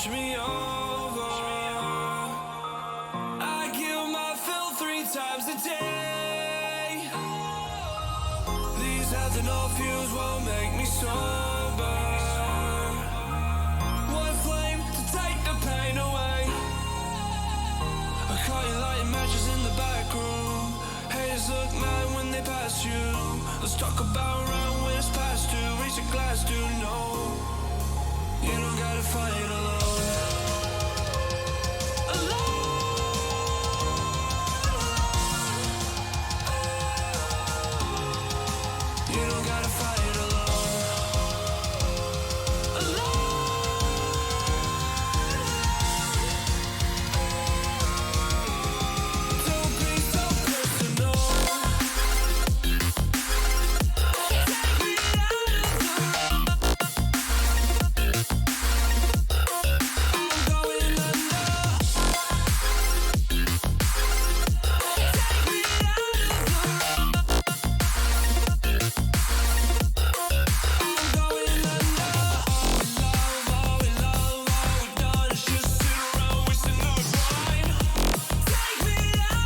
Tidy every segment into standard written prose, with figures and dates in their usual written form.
wash me over. I kill my fill 3 times a day. These ethanol fumes won't make me sober. One flame to take the pain away. I caught you lighting matches in the back room. Haters look mad when they pass you. Let's talk about round when it's past 2. Reach a glass, do no. You don't gotta fight alone. You don't gotta fight alone. Don't be so personal. Take me out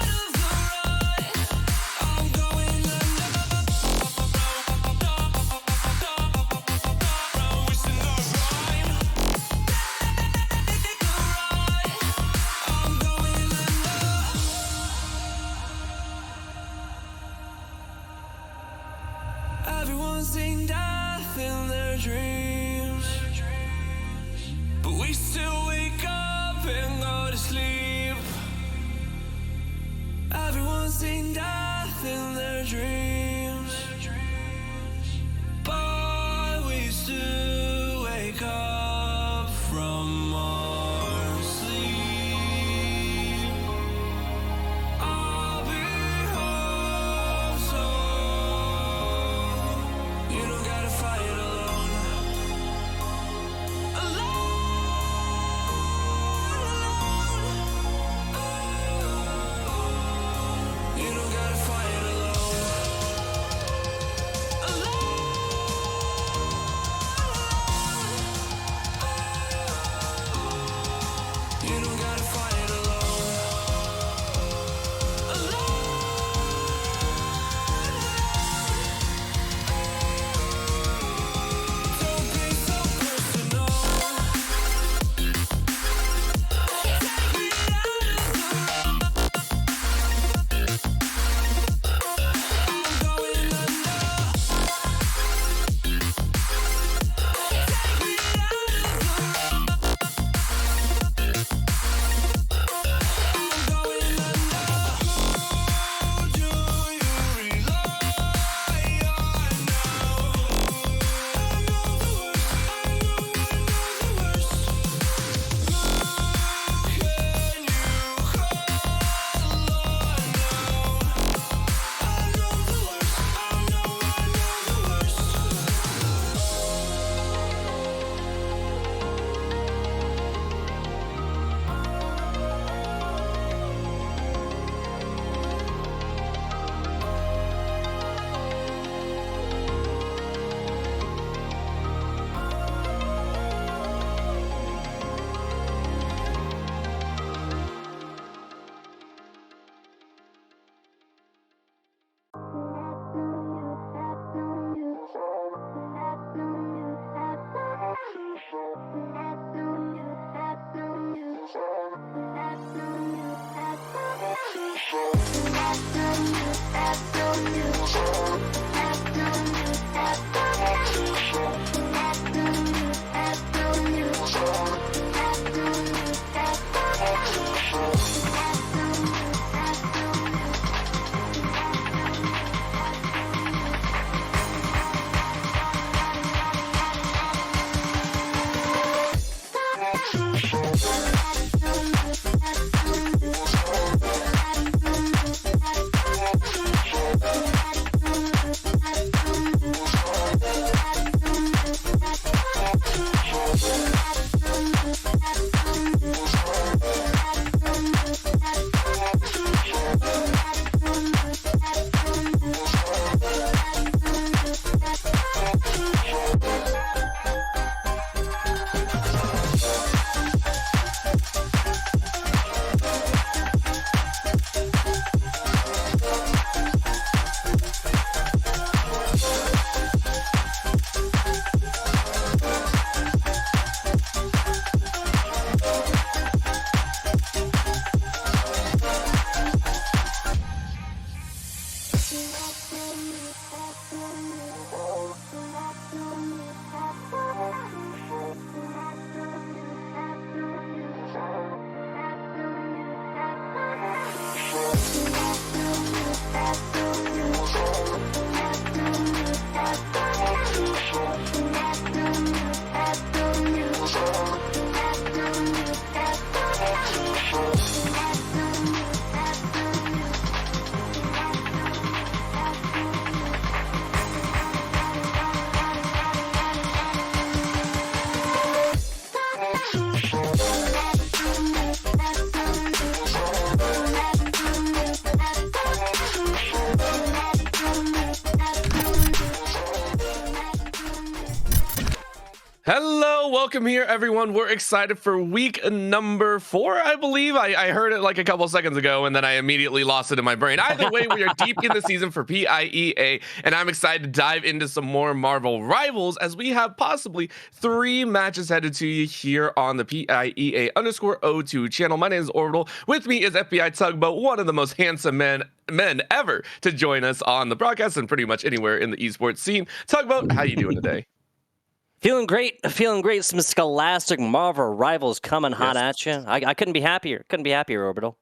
of the everyone's seen death in their dreams, but we still wake up and go to sleep. Everyone's seen death in their dreams, but we still wake up from our sleep. I'll be home soon. You don't gotta fight alone. You don't gotta fight alone. You don't gotta fight alone. Don't be so personal. Take me out of the I'm going under. Take me out of the I'm going under. Who do you rely on now? I know the worst. I know the worst. Who can you call on now? I know the worst. I know the worst. Thank you. Hello, welcome here, everyone. We're excited for week number 4, I believe. I heard it like a couple seconds ago, and then I immediately lost it in my brain. Either way, we are deep in the season for PIEA, and I'm excited to dive into some more Marvel Rivals as we have possibly 3 matches headed to you here on the PIEA_02 channel. My name is Orbital. With me is FBI Tugboat, one of the most handsome men ever to join us on the broadcast and pretty much anywhere in the esports scene. Tugboat, how you doing today? Feeling great. Some scholastic Marvel Rivals coming hot at you. I couldn't be happier. Orbital.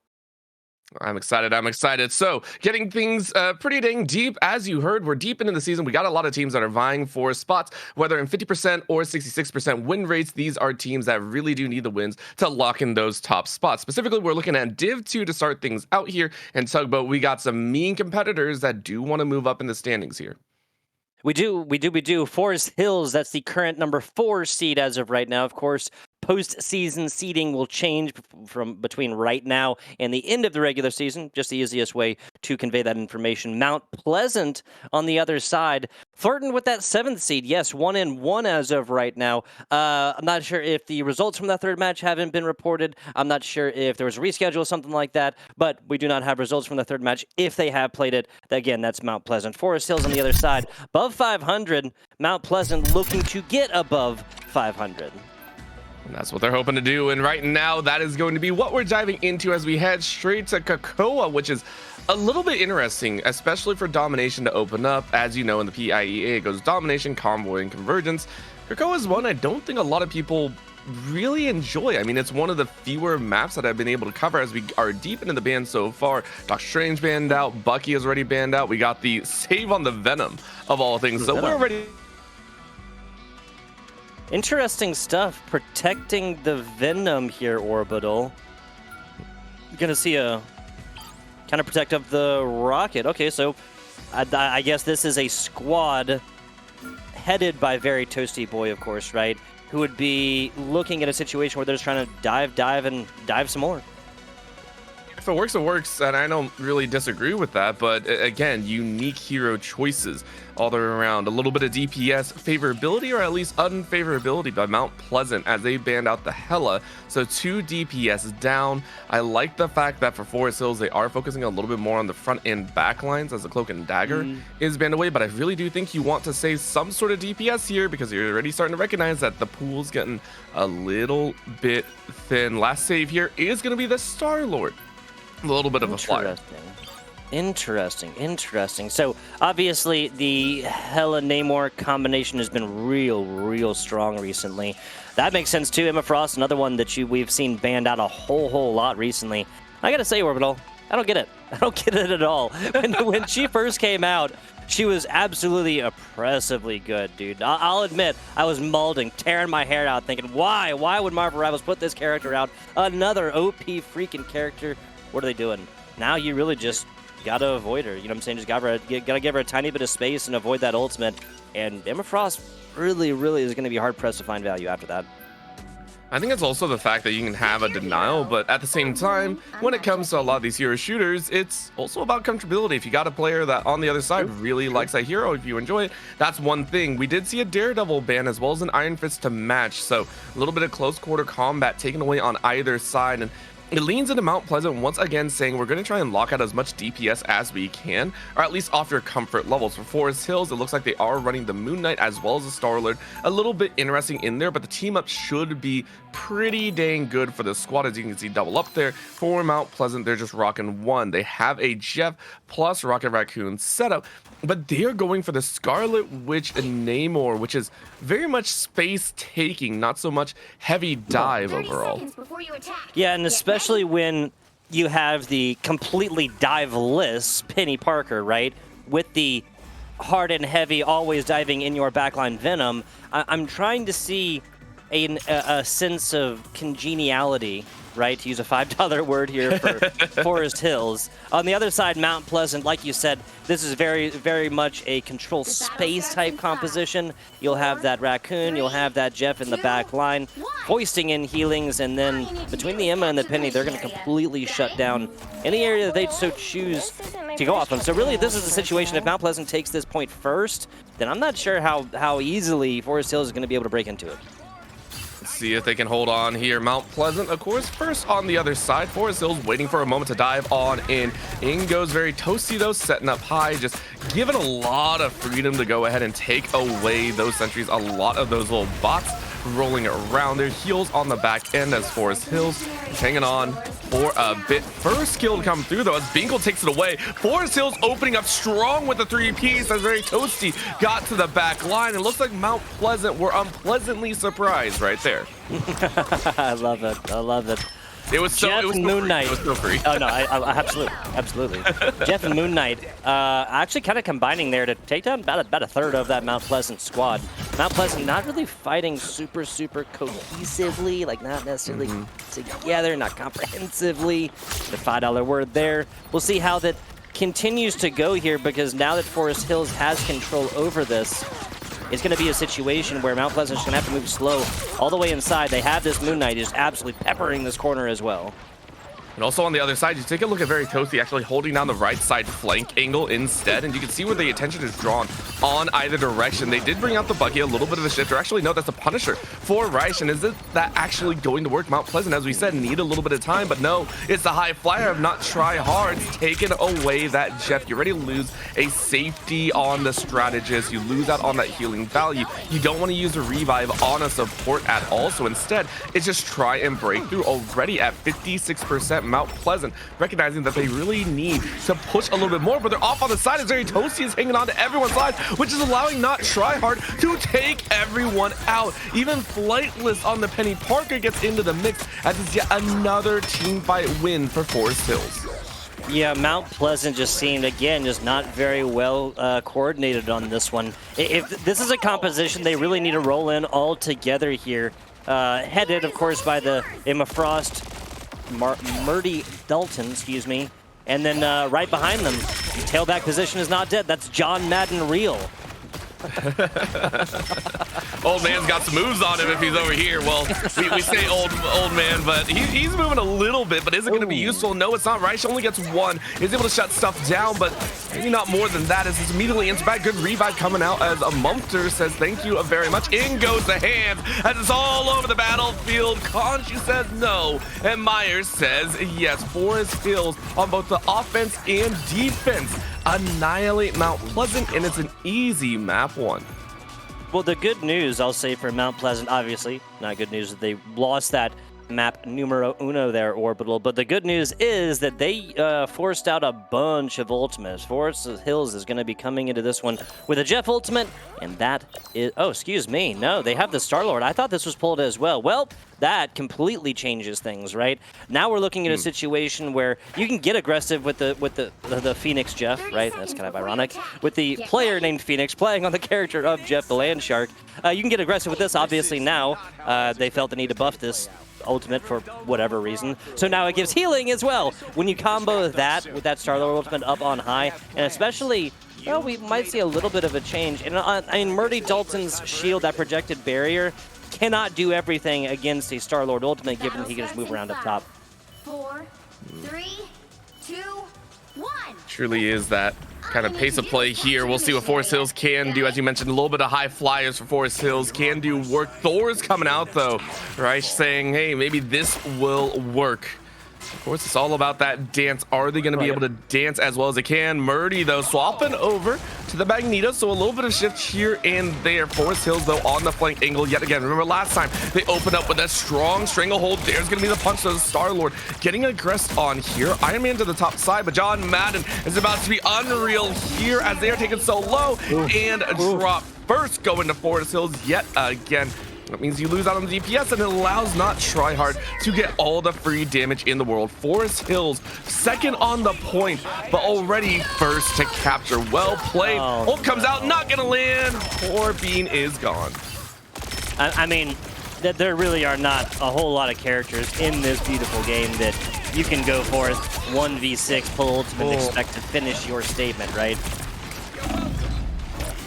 I'm excited. So, getting things pretty dang deep. As you heard, we're deep into the season. We got a lot of teams that are vying for spots, whether in 50% or 66% win rates. These are teams that really do need the wins to lock in those top spots. Specifically, we're looking at Div 2 to start things out here. And Tugboat, we got some mean competitors that do want to move up in the standings here. We do. Forest Hills, that's the current number 4 seed as of right now. Of course, postseason seeding will change from between right now and the end of the regular season. Just the easiest way to convey that information. Mount Pleasant on the other side, flirting with that 7th seed. Yes, 1-1 as of right now. I'm not sure if the results from that 3rd match haven't been reported. I'm not sure if there was a reschedule or something like that, but we do not have results from the 3rd match. If they have played it, again, that's Mount Pleasant. Forest Hills on the other side, above 500. Mount Pleasant looking to get above 500. And that's what they're hoping to do. And right now, that is going to be what we're diving into as we head straight to Cocoa, which is a little bit interesting, especially for Domination to open up. As you know, in the PIEA, it goes Domination, Convoy, and Convergence. Cocoa is one I don't think a lot of people really enjoy. I mean, it's one of the fewer maps that I've been able to cover as we are deep into the ban so far. Doctor Strange banned out. Bucky is already banned out. We got the save on the Venom of all things. So we're ready. Interesting stuff. Protecting the Venom here, Orbital. You're going to see a kind of protect of the Rocket. Okay, so I guess this is a squad headed by Very Toasty Boy, of course, right? Who would be looking at a situation where they're just trying to dive some more. If it works, and I don't really disagree with that, but again, unique hero choices all the way around. A little bit of DPS favorability, or at least unfavorability by Mount Pleasant as they banned out the Hela. So 2 DPS down. I like the fact that for Forest Hills, they are focusing a little bit more on the front and back lines as the Cloak and Dagger is banned away, but I really do think you want to save some sort of DPS here because you're already starting to recognize that the pool's getting a little bit thin. Last save here is going to be the Star-Lord. A little bit of a flyer. Interesting. So obviously the Hela Namor combination has been real strong recently. That makes sense too. Emma Frost, another one that we've seen banned out a whole lot recently. I gotta say, Orbital, I don't get it. I don't get it at all. When she first came out, she was absolutely oppressively good, dude. I'll admit, I was molding, tearing my hair out, thinking, why? Why would Marvel Rivals put this character out? Another OP freaking character. What are they doing? Now you really just gotta avoid her. You know what I'm saying? Just gotta give her a tiny bit of space and avoid that ultimate. And Emma Frost really is going to be hard pressed to find value after that. I think it's also the fact that you can have a denial, but at the same time, when it comes to a lot of these hero shooters, it's also about comfortability. If you got a player that on the other side really likes that hero, if you enjoy it, that's one thing. We did see a Daredevil ban as well as an Iron Fist to match, so a little bit of close quarter combat taken away on either side. And it leans into Mount Pleasant once again saying we're going to try and lock out as much DPS as we can, or at least off your comfort levels. For Forest Hills, it looks like they are running the Moon Knight as well as the Star-Lord. A little bit interesting in there, but the team up should be pretty dang good for the squad. As you can see, double up there. For Mount Pleasant, they're just rocking 1. They have a Jeff plus Rocket Raccoon setup, but they're going for the Scarlet Witch and Namor, which is very much space taking, not so much heavy dive overall. Yeah, and especially when you have the completely dive-less Penny Parker, right? With the hard and heavy, always diving in your backline Venom, I'm trying to see a sense of congeniality, right? To use a $5 word here for Forest Hills. On the other side, Mount Pleasant, like you said, this is very much a control space type composition. You'll have that Raccoon, you'll have that Jeff in the back line, hoisting in healings, and then between the Emma and the Penny, they're going to completely shut down any area that they so choose to go off of. So really, this is a situation, if Mount Pleasant takes this point first, then I'm not sure how easily Forest Hills is going to be able to break into it. Let's see if they can hold on here. Mount Pleasant, of course, first on the other side. Forest Hills waiting for a moment to dive on in. In goes very toasty, though, setting up high, just given a lot of freedom to go ahead and take away those sentries. A lot of those little bots rolling around their heels on the back end as Forest Hills is hanging on for a bit. First kill to come through, though, as Bingle takes it away. Forest Hills opening up strong with the 3-piece as very toasty got to the back line. It looks like Mount Pleasant were unpleasantly surprised right there. I love it. I love it. It was so, Jeff it was and so Moon free. Knight. It was so free. Oh no, I absolutely. Jeff and Moon Knight actually kind of combining there to take down about a third of that Mount Pleasant squad. Mount Pleasant not really fighting super cohesively, like not necessarily together, not comprehensively. The $5 word there. We'll see how that continues to go here, because now that Forest Hills has control over this, it's going to be a situation where Mount Pleasant's going to have to move slow all the way inside. They have this Moon Knight just absolutely peppering this corner as well. And also on the other side, you take a look at Very Toasty actually holding down the right side flank angle instead, and you can see where the attention is drawn on either direction. They did bring out the Bucky, a little bit of a shift, or actually no, that's a Punisher for Reich. And is that actually going to work? Mount Pleasant, as we said, need a little bit of time, but no, it's the high flyer of not try hard, taking away that Jeff. You're ready to lose a safety on the strategist. You lose out on that healing value. You don't want to use a revive on a support at all, so instead, it's just try and break through. Already at 56%, Mount Pleasant recognizing that they really need to push a little bit more, but they're off on the side as Very Toasty is hanging on to everyone's side, which is allowing Not Try Hard to take everyone out. Even Flightless on the Penny Parker gets into the mix as it's yet another team fight win for Forest Hills. Yeah, Mount Pleasant just seemed, again, just not very well coordinated on this one. If this is a composition they really need to roll in all together here, headed, of course, by the Emma Frost, Murdy Dalton, excuse me, and then right behind them, tailback position is not dead. That's John Madden Real. Old man's got some moves on him if he's over here. Well, we say old man, but he's moving a little bit, but is it going to be useful? No, it's not. Reich only gets one. He's able to shut stuff down, but maybe not more than that, as it's immediately into back. Good revive coming out as a Mumpter says thank you very much. In goes the hands as it's all over the battlefield. Conchu says no, and Myers says yes. Forest Hills on both the offense and defense annihilate Mount Pleasant, and it's an easy map one. Well, the good news, I'll say, for Mount Pleasant, obviously, not good news that they lost that map numero uno there, Orbital, but the good news is that they forced out a bunch of ultimates. Forest Hills is going to be coming into this one with a Jeff ultimate, and that is, oh, excuse me, no, they have the Star-Lord. I thought this was pulled as well. Well, that completely changes things, right? Now we're looking at a situation where you can get aggressive with the Phoenix Jeff, right? That's kind of ironic. With the player named Phoenix playing on the character of Jeff the Land Shark, you can get aggressive with this. Obviously now they felt the need to buff this ultimate for whatever reason, so now it gives healing as well. When you combo that with that Star-Lord ultimate up on high, and especially, well, we might see a little bit of a change. And I mean, Murdy Dalton's shield, that projected barrier, cannot do everything against a Star-Lord ultimate, given that he can just move around up top. 4, 3, 2, 1. Truly is that kind of pace of play here. We'll see what Forest Hills can do. As you mentioned, a little bit of high flyers for Forest Hills can do work. Thor's coming out though, right? Saying, hey, maybe this will work. Of course, it's all about that dance. Are they going to be able to dance as well as they can? Murdy, though, swapping over to the Magneto, so a little bit of shift here and there. Forest Hills, though, on the flank angle yet again. Remember last time they opened up with that strong stranglehold. There's going to be the punch to the Star-Lord. Getting aggressed on here. Iron Man to the top side, but John Madden is about to be unreal here as they are taken so low and drop first going to Forest Hills yet again. That means you lose out on the DPS, and it allows Not Try Hard to get all the free damage in the world. Forest Hills second on the point, but already first to capture. Well played. Ult comes out, not gonna land. Poor Bean is gone. I mean, there really are not a whole lot of characters in this beautiful game that you can go forth 1v6, pull ultimate, and expect to finish your statement, right?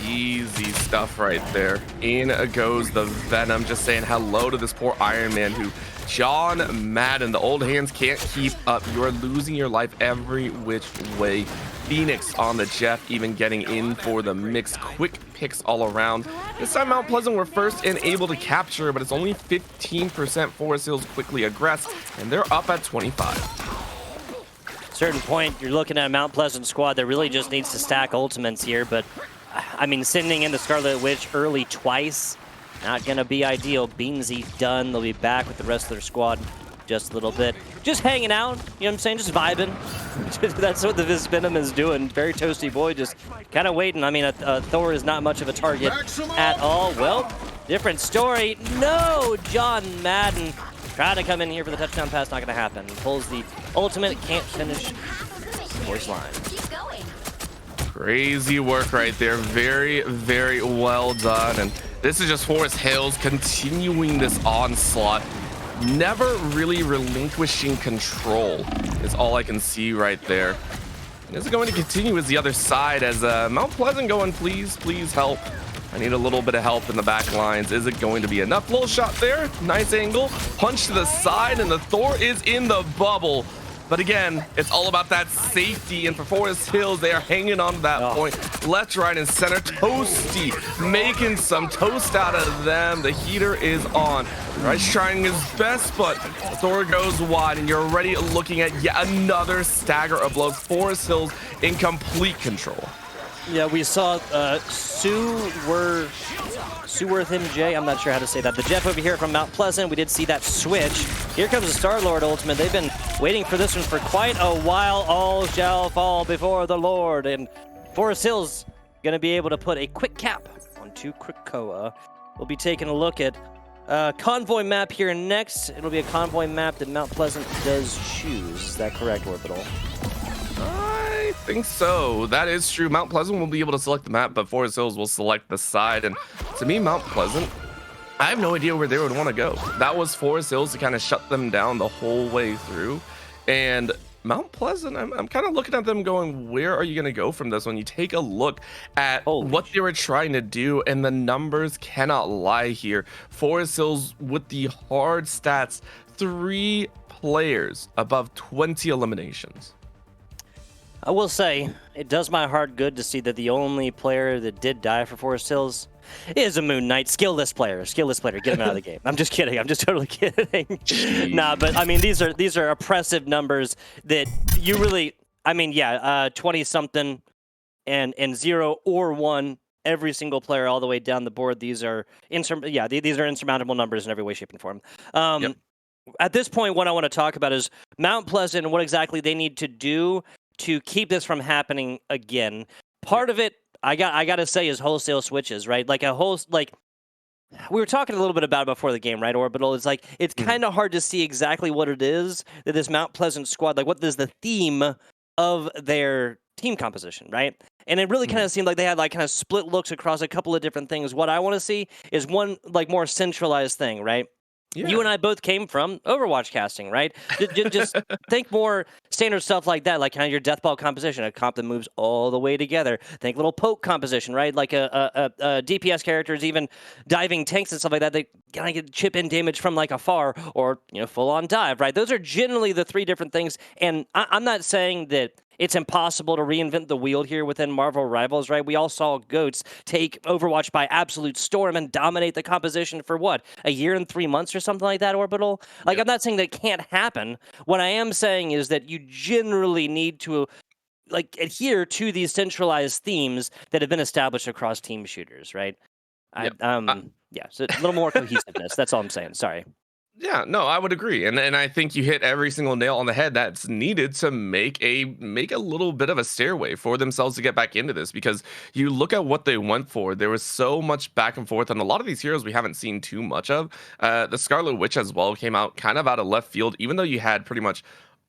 Easy stuff right there. In goes the Venom, just saying hello to this poor Iron Man who John Madden, the old hands can't keep up. You are losing your life every which way Phoenix on the Jeff, even getting in for the mix. Quick picks all around. This time Mount Pleasant were first and able to capture, but it's only 15%. Forest Hills quickly aggress, and they're up at 25. Certain point, you're looking at a Mount Pleasant squad that really just needs to stack ultimates here, but I mean, sending in the Scarlet Witch early twice, not gonna be ideal. Beansy done. They'll be back with the rest of their squad just a little bit. Just hanging out, you know what I'm saying? Just vibing. That's what the Venom is doing. Very toasty boy, just kind of waiting. I mean, Thor is not much of a target at all. Well, different story. No, John Madden. Try to come in here for the touchdown pass, not gonna happen. Pulls the ultimate, can't finish. Voice line. Crazy work right there. Very, very well done. And this is just Forest Hills continuing this onslaught. Never really relinquishing control is all I can see right there. And is it going to continue as the other side as Mount Pleasant going, please help. I need a little bit of help in the back lines. Is it going to be enough? Little shot there. Nice angle. Punch to the side, and the Thor is in the bubble. But again, it's all about that safety, and for Forest Hills, they are hanging on to that point. Left, right, and center. Toasty making some toast out of them. The heater is on. Right, trying his best, but Thor goes wide, and you're already looking at yet another stagger of blows. Forest Hills in complete control. Yeah, we saw Sueworth MJ. I'm not sure how to say that. The Jeff over here from Mount Pleasant. We did see that switch. Here comes the Star-Lord ultimate. They've been waiting for this one for quite a while. All shall fall before the Lord. And Forest Hills going to be able to put a quick cap onto Krakoa. We'll be taking a look at convoy map here next. It'll be a convoy map that Mount Pleasant does choose. Is that correct, Orbital? I think so. That is true. Mount Pleasant will be able to select the map, but Forest Hills will select the side. And to me, Mount Pleasant, I have no idea where they would want to go. That was Forest Hills to kind of shut them down the whole way through. And Mount Pleasant, I'm kind of looking at them going, where are you going to go from this? When you take a look at what they were trying to do, and the numbers cannot lie here. Forest Hills with the hard stats, 3 players above 20 eliminations. I will say, it does my heart good to see that the only player that did die for Forest Hills is a Moon Knight. Skillless player. Get him out of the game. I'm just kidding. I'm just totally kidding. Nah, but I mean, these are oppressive numbers that you really, I mean, yeah, 20-something and 0 or 1, every single player all the way down the board. These are, these are insurmountable numbers in every way, shape, and form. At this point, what I want to talk about is Mount Pleasant and what exactly they need to do to keep this from happening again. Part of it, I got to say, is wholesale switches, right? Like we were talking a little bit about it before the game, right, Orbital? It's like, it's kind of hard to see exactly what it is that this Mount Pleasant squad, like what is the theme of their team composition, right? And it really kind of seemed like they had like kind of split looks across a couple of different things. What I want to see is one like more centralized thing, right? Yeah. You and I both came from Overwatch casting, right? Just think more standard stuff like that, like kind of your death ball composition, a comp that moves all the way together. Think little poke composition, right? Like a DPS characters, even diving tanks and stuff like that. They kind of get chip in damage from like afar, or full on dive, right? Those are generally the 3 different things. And I'm not saying that it's impossible to reinvent the wheel here within Marvel Rivals, right? We all saw GOATs take Overwatch by absolute storm and dominate the composition for what? A year and 3 months or something like that, Orbital? Like, I'm not saying that it can't happen. What I am saying is that you generally need to adhere to these centralized themes that have been established across team shooters, right? Yep. So a little more cohesiveness. That's all I'm saying. Sorry. Yeah, no, I would agree, and I think you hit every single nail on the head that's needed to make a little bit of a stairway for themselves to get back into this. Because you look at what they went for, there was so much back and forth, and a lot of these heroes we haven't seen too much of. The Scarlet Witch as well came out kind of out of left field, even though you had pretty much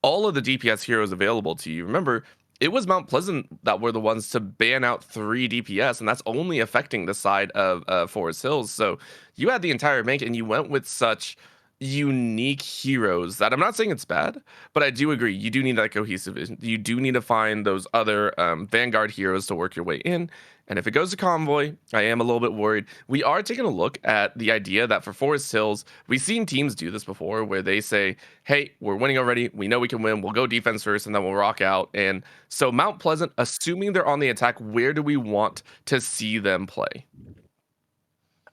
all of the DPS heroes available to you. Remember, it was Mount Pleasant that were the ones to ban out 3 DPS, and that's only affecting the side of Forest Hills. So you had the entire bank, and you went with such unique heroes that I'm not saying it's bad, but I do agree you do need that cohesive vision. You do need to find those other Vanguard heroes to work your way in, And if it goes to Convoy, I am a little bit worried. We are taking a look at the idea that for Forest Hills, we've seen teams do this before where they say, hey, we're winning already. We know we can win. We'll go defense first and then we'll rock out. And so Mount Pleasant, assuming they're on the attack, where do we want to see them play?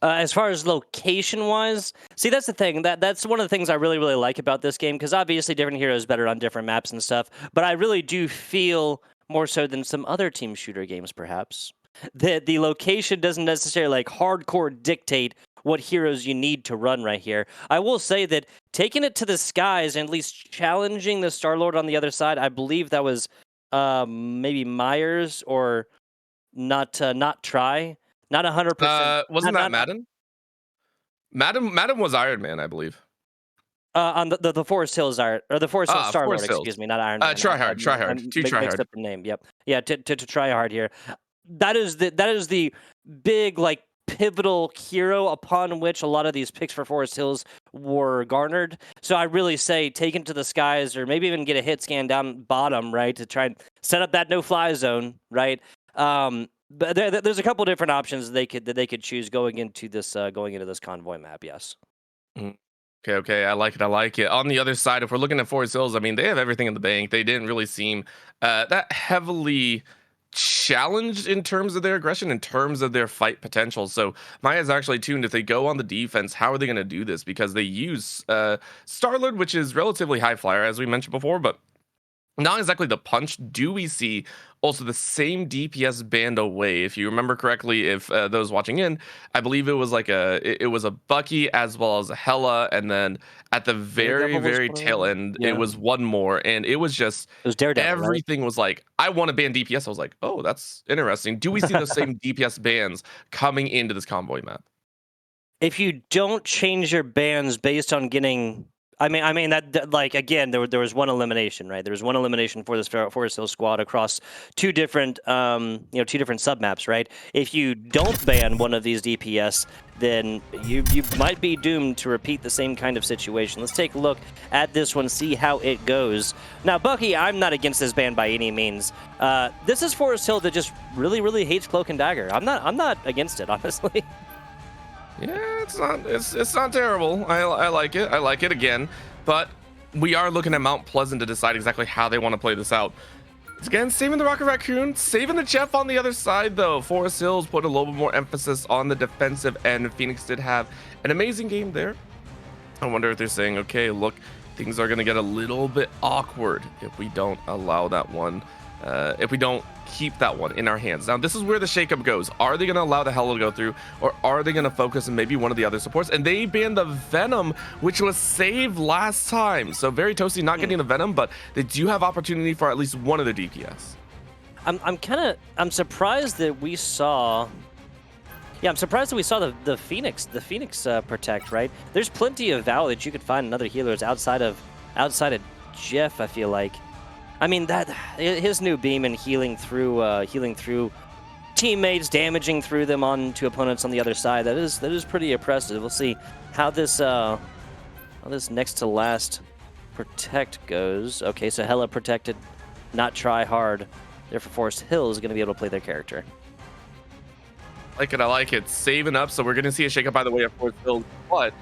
As far as location-wise, see, that's the thing. That's one of the things I really, really like about this game, because obviously different heroes better on different maps and stuff, but I really do feel, more so than some other team shooter games perhaps, that the location doesn't necessarily like hardcore dictate what heroes you need to run right here. I will say that taking it to the skies and at least challenging the Star-Lord on the other side, I believe that was maybe Myers or not Try. Not 100%. Wasn't that Madden? Madden was Iron Man, I believe. On the Forest Hills or the Forest Hills Star-Lord, Forest Hills. excuse me, not Iron Man. Try hard. Mixed up the name. Yep. Yeah, to try hard here. That is the big like pivotal hero upon which a lot of these picks for Forest Hills were garnered. So I really say take it to the skies, or maybe even get a hit scan down bottom, right, to try and set up that no-fly zone, right? But there's a couple different options they could choose going into this convoy map. Yes. Okay. I like it. On the other side, if we're looking at Forest Hills, I mean, they have everything in the bank. They didn't really seem that heavily challenged in terms of their aggression, in terms of their fight potential. So Maya's actually tuned. If they go on the defense, how are they going to do this? Because they use Star-Lord, which is relatively high flyer, as we mentioned before, but not exactly the punch. Do we see also the same DPS band away? If you remember correctly, if those watching in, I believe it was like it was a Bucky as well as a Hela, and then at the very tail end, it was one more, and it was just Daredevil. Everything was like, I want to ban DPS. I was like, oh, that's interesting. Do we see the same DPS bans coming into this convoy map? If you don't change your bans based on getting, I mean that like again, there was one elimination, right? There was one elimination for this Forest Hill squad across two different submaps, right? If you don't ban one of these DPS, then you might be doomed to repeat the same kind of situation. Let's take a look at this one, see how it goes. Now, Bucky, I'm not against this ban by any means. This is Forest Hill that just really, really hates Cloak and Dagger. I'm not against it, honestly. Yeah, it's not terrible. I like it. I like it again. But we are looking at Mount Pleasant to decide exactly how they want to play this out. Again, saving the Rocket Raccoon, saving the Jeff on the other side, though. Forest Hills put a little bit more emphasis on the defensive end. Phoenix did have an amazing game there. I wonder if they're saying, okay, look, things are going to get a little bit awkward if we don't allow that one. If we don't keep that one in our hands. Now, this is where the shakeup goes. Are they going to allow the Hela to go through, or are they going to focus on maybe one of the other supports? And they banned the Venom, which was saved last time. So very toasty not getting the Venom, but they do have opportunity for at least one of the DPS. I'm surprised that we saw. Yeah, I'm surprised that we saw the Phoenix protect, right? There's plenty of Val that you could find in other healers outside of Jeff, I feel like. I mean, that his new beam and healing through teammates, damaging through them onto opponents on the other side. That is pretty impressive. We'll see how this next to last protect goes. Okay, so Hela protected, not try hard. Therefore, Forest Hill is going to be able to play their character. I like it. Saving up, so we're going to see a shakeup by the way of Forest Hill. What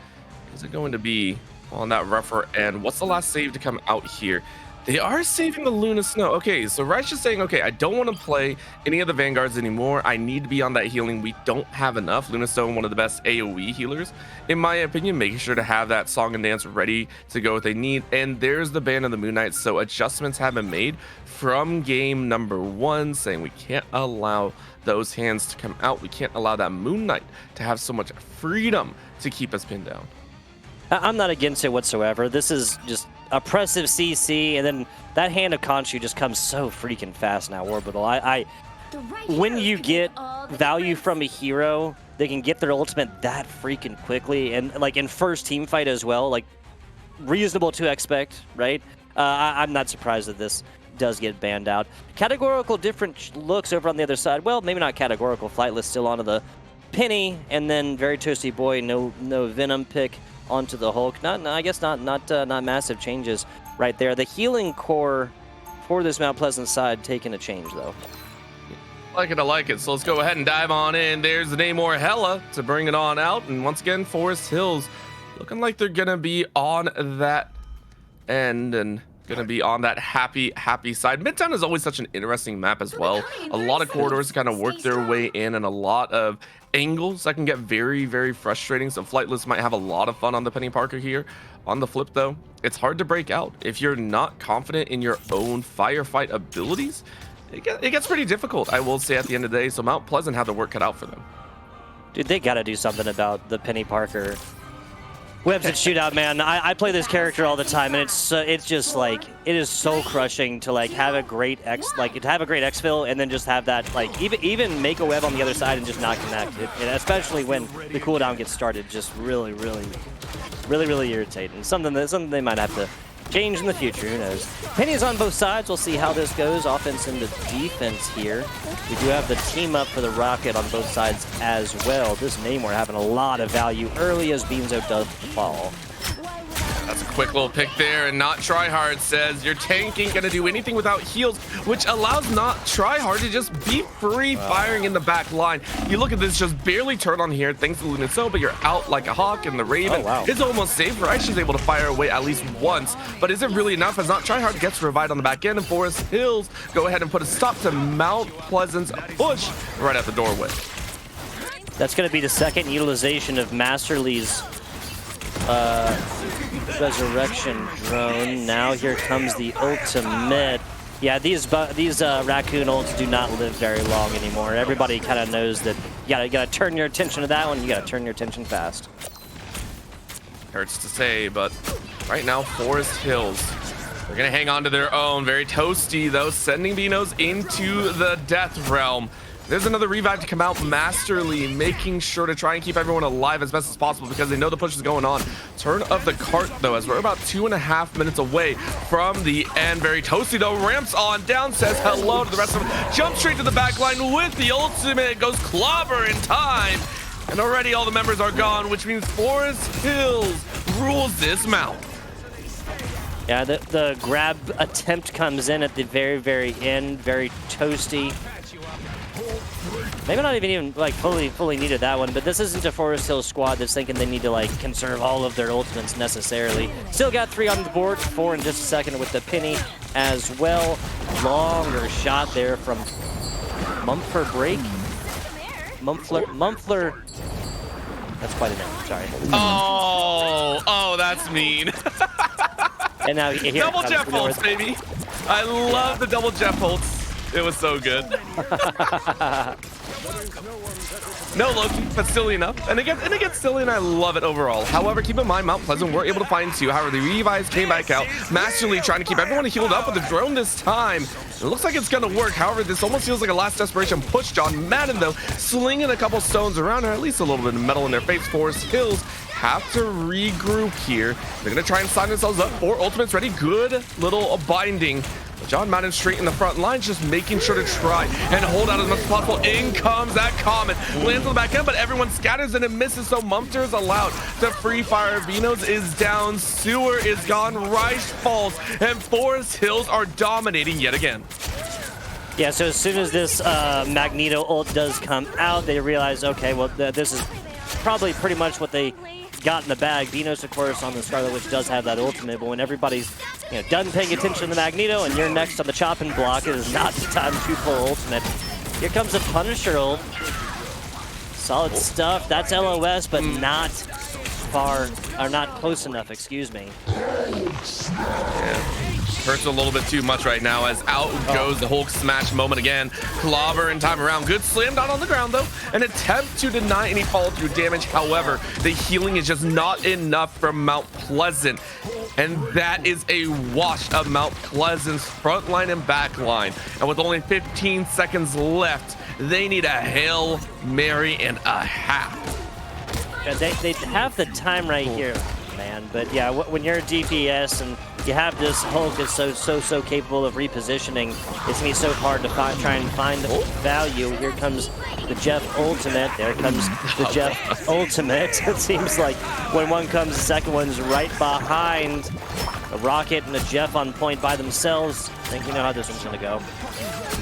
is it going to be on that rougher end? What's the last save to come out here? They are saving the Luna Snow. Okay, so Rice is saying, okay, I don't want to play any of the Vanguards anymore. I need to be on that healing. We don't have enough. Luna Stone, one of the best AoE healers, in my opinion, making sure to have that song and dance ready to go what they need. And there's the ban of the Moon Knight. So adjustments have been made from game number 1, saying we can't allow those hands to come out. We can't allow that Moon Knight to have so much freedom to keep us pinned down. I'm not against it whatsoever. This is just oppressive CC, and then that hand of Khonshu just comes so freaking fast now, Orbital. When you get value from a hero, they can get their ultimate that freaking quickly, and like in first team fight as well, like reasonable to expect, right? I'm not surprised that this does get banned out. Categorical different looks over on the other side. Well, maybe not categorical. Flightless still onto the Penny, and then very toasty boy, no Venom pick onto the Hulk. I guess not massive changes right there. The healing core for this Mount Pleasant side taking a change though. I like it. So let's go ahead and dive on in. There's the Namor Hella to bring it on out. And once again, Forest Hills looking like they're going to be on that end and going to be on that happy side. Midtown is always such an interesting map as well. A lot of corridors kind of work their way in and a lot of angles that can get very frustrating. So Flightless might have a lot of fun on the Penny Parker here. On the flip though, it's hard to break out. If you're not confident in your own firefight abilities, it gets pretty difficult, I will say, at the end of the day. So Mount Pleasant had the work cut out for them. Dude, they got to do something about the Penny Parker Webs and shootout, man. I play this character all the time, and it's just like, it is so crushing to like have a great exfil and then just have that like even make a web on the other side and just not connect. Especially when the cooldown gets started, just really irritating. Something they might have to change in the future. Who knows? Penny's on both sides. We'll see how this goes. Offense into defense here. We do have the team up for the Rocket on both sides as well. This Namor having a lot of value early as Beanzo does fall. That's a quick little pick there, and Not Tryhard says your tank ain't gonna do anything without heals, which allows Not Tryhard to just be free firing in the back line. You look at this, just barely turn on here thanks to Lunaso, but you're out like a hawk, and the Raven is almost safe. Right, she's able to fire away at least once, but is it really enough as Not Tryhard gets revived on the back end, and Forest Hills go ahead and put a stop to Mount Pleasant's push right at the doorway. That's going to be the second utilization of Masterly's resurrection drone. Now here comes the ultimate. Yeah, these raccoon ults do not live very long anymore. Everybody kind of knows that you gotta turn your attention to that one. You gotta turn your attention fast. Hurts to say, but right now Forest Hills, they're gonna hang on to their own. Very toasty though, sending Beanos into the death realm. There's another revive to come out. Masterly making sure to try and keep everyone alive as best as possible because they know the push is going on. Turn of the cart though, as we're about 2.5 minutes away from the end. Very toasty though, ramps on down, says hello to the rest of them. Jumps straight to the back line with the ultimate. It goes clobber in time. And already all the members are gone, which means Forest Hills rules this mount. Yeah, the grab attempt comes in at the very end. Very toasty. Maybe not even like fully needed that one, but this isn't a Forest Hills squad that's thinking they need to like conserve all of their ultimates necessarily. Still got 3 on the board, 4 in just a second with the Penny as well. Longer shot there from Mumfler break. Mumfler. That's quite a name. Sorry. Oh, that's mean. And now here double Jeff ults, baby. I love the double Jeff ults. It was so good. No Loki, but silly enough. And it gets silly, and I love it overall. However, keep in mind, Mount Pleasant were able to find 2. However, the revives came back out. Masterly trying to keep everyone healed up with the drone this time. It looks like it's going to work. However, this almost feels like a last desperation push. John Madden, though, slinging a couple stones around, or at least a little bit of metal in their face. Forest Hills have to regroup here. They're going to try and sign themselves up for ultimates ready. Good little binding. John Madden straight in the front line, just making sure to try and hold out as much as possible. In comes that Comet. Lands on the back end, but everyone scatters and it misses, so Mumfter is allowed to free fire. Venos is down. Sewer is gone. Rice falls. And Forest Hills are dominating yet again. Yeah, so as soon as this Magneto ult does come out, they realize, okay, well, this is probably pretty much what they got in the bag. Venos, of course, on the Scarlet Witch does have that ultimate, but when everybody's done paying attention to Magneto and you're next on the chopping block, it is not the time to pull ultimate. Here comes a Punisher ult. Solid stuff. That's LOS, but not far, or not close enough, excuse me. Yeah. Hurts a little bit too much right now as out goes the Hulk smash moment again. Clobber in time around. Good slam down on the ground though. An attempt to deny any follow through damage. However, the healing is just not enough from Mount Pleasant. And that is a wash of Mount Pleasant's front line and back line. And with only 15 seconds left, they need a Hail Mary and a half. Yeah, they have the time right here, man. But yeah, when you're a DPS and you have this Hulk that's so capable of repositioning, it's gonna be so hard to try and find the value. Here comes the Jeff ultimate. There comes the Jeff ultimate. It seems like when one comes, the second one's right behind. A Rocket and a Jeff on point by themselves. I think you know how this one's gonna go.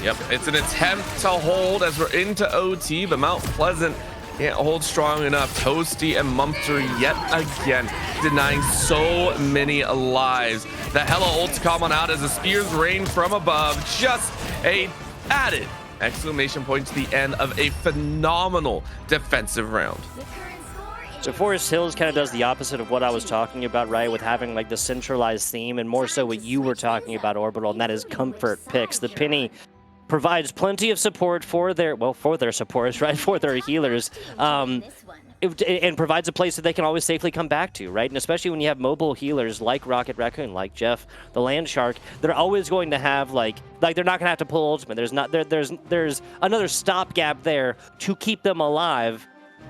Yep, it's an attempt to hold as we're into OT, but Mount Pleasant can't hold strong enough. Toasty and Mumfter yet again denying so many lives. The Hella ult to come on out as the spears rain from above. Just a added exclamation point to the end of a phenomenal defensive round. So Forest Hills kind of does the opposite of what I was talking about, right? With having like the centralized theme and more so what you were talking about, Orbital, and that is comfort picks. The Penny provides plenty of support for their, well, for their supports, right? For their healers. And provides a place that they can always safely come back to, right? And especially when you have mobile healers like Rocket Raccoon, like Jeff, the Land Shark, they're always going to have like they're not going to have to pull ultimate. There's another stopgap there to keep them alive.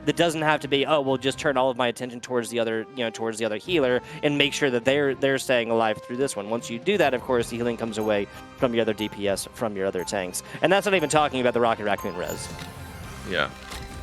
That doesn't have to be, oh, we'll just turn all of my attention towards the other, towards the other healer and make sure that they're staying alive through this one. Once you do that, of course, the healing comes away from your other DPS, from your other tanks. And that's not even talking about the Rocket Raccoon res. Yeah,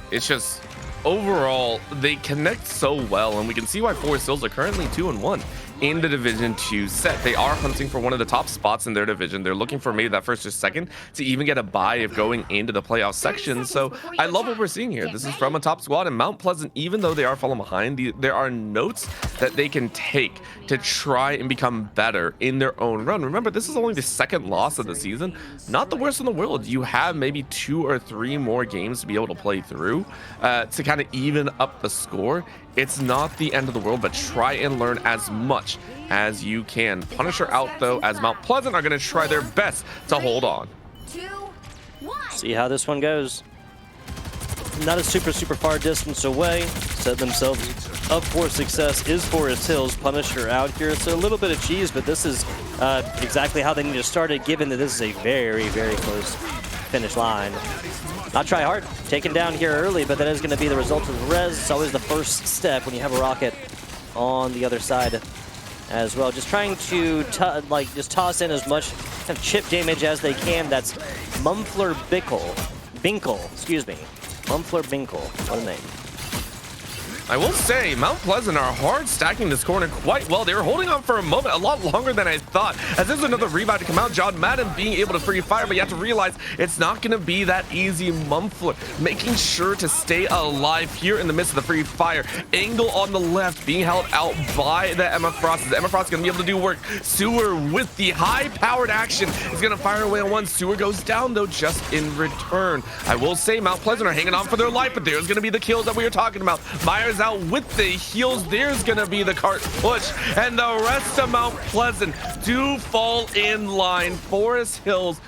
it's just overall they connect so well, and we can see why Forest Hills are currently 2-1 in the Division 2 set. They are hunting for one of the top spots in their division. They're looking for maybe that first or second to even get a bye of going into the playoff section. So I love what we're seeing here. This is from a top squad, and Mount Pleasant, even though they are falling behind, there are notes that they can take to try and become better in their own run. Remember, this is only the second loss of the season. Not the worst in the world. You have maybe 2 or 3 more games to be able to play through to kind of even up the score. It's not the end of the world, but try and learn as much as you can. Punisher out, though, as Mount Pleasant are going to try their best to hold on. 2, 1. See how this one goes. Not a super far distance away. Set themselves up for success is Forest Hills. Punisher out here. So a little bit of cheese, but this is exactly how they need to start it, given that this is a very close finish line. Not try hard, taken down here early, but that is going to be the result of the res. It's always the first step when you have a rocket on the other side as well. Just trying to just toss in as much kind of chip damage as they can. That's Mumfler Binkle, excuse me. Mumfler Binkle, what a name. I will say, Mount Pleasant are hard stacking this corner quite well. They were holding on for a moment, a lot longer than I thought. As there's another revive to come out, John Madden being able to free fire, but you have to realize it's not going to be that easy. Mumfler making sure to stay alive here in the midst of the free fire. Angle on the left being held out by the Emma Frost. The Emma Frost is going to be able to do work. Sewer with the high-powered action is going to fire away on one. Sewer goes down, though, just in return. I will say Mount Pleasant are hanging on for their life, but there's going to be the kills that we were talking about. Myers out with the heals. There's gonna be the cart push, and the rest of Mount Pleasant do fall in line. Forest Hills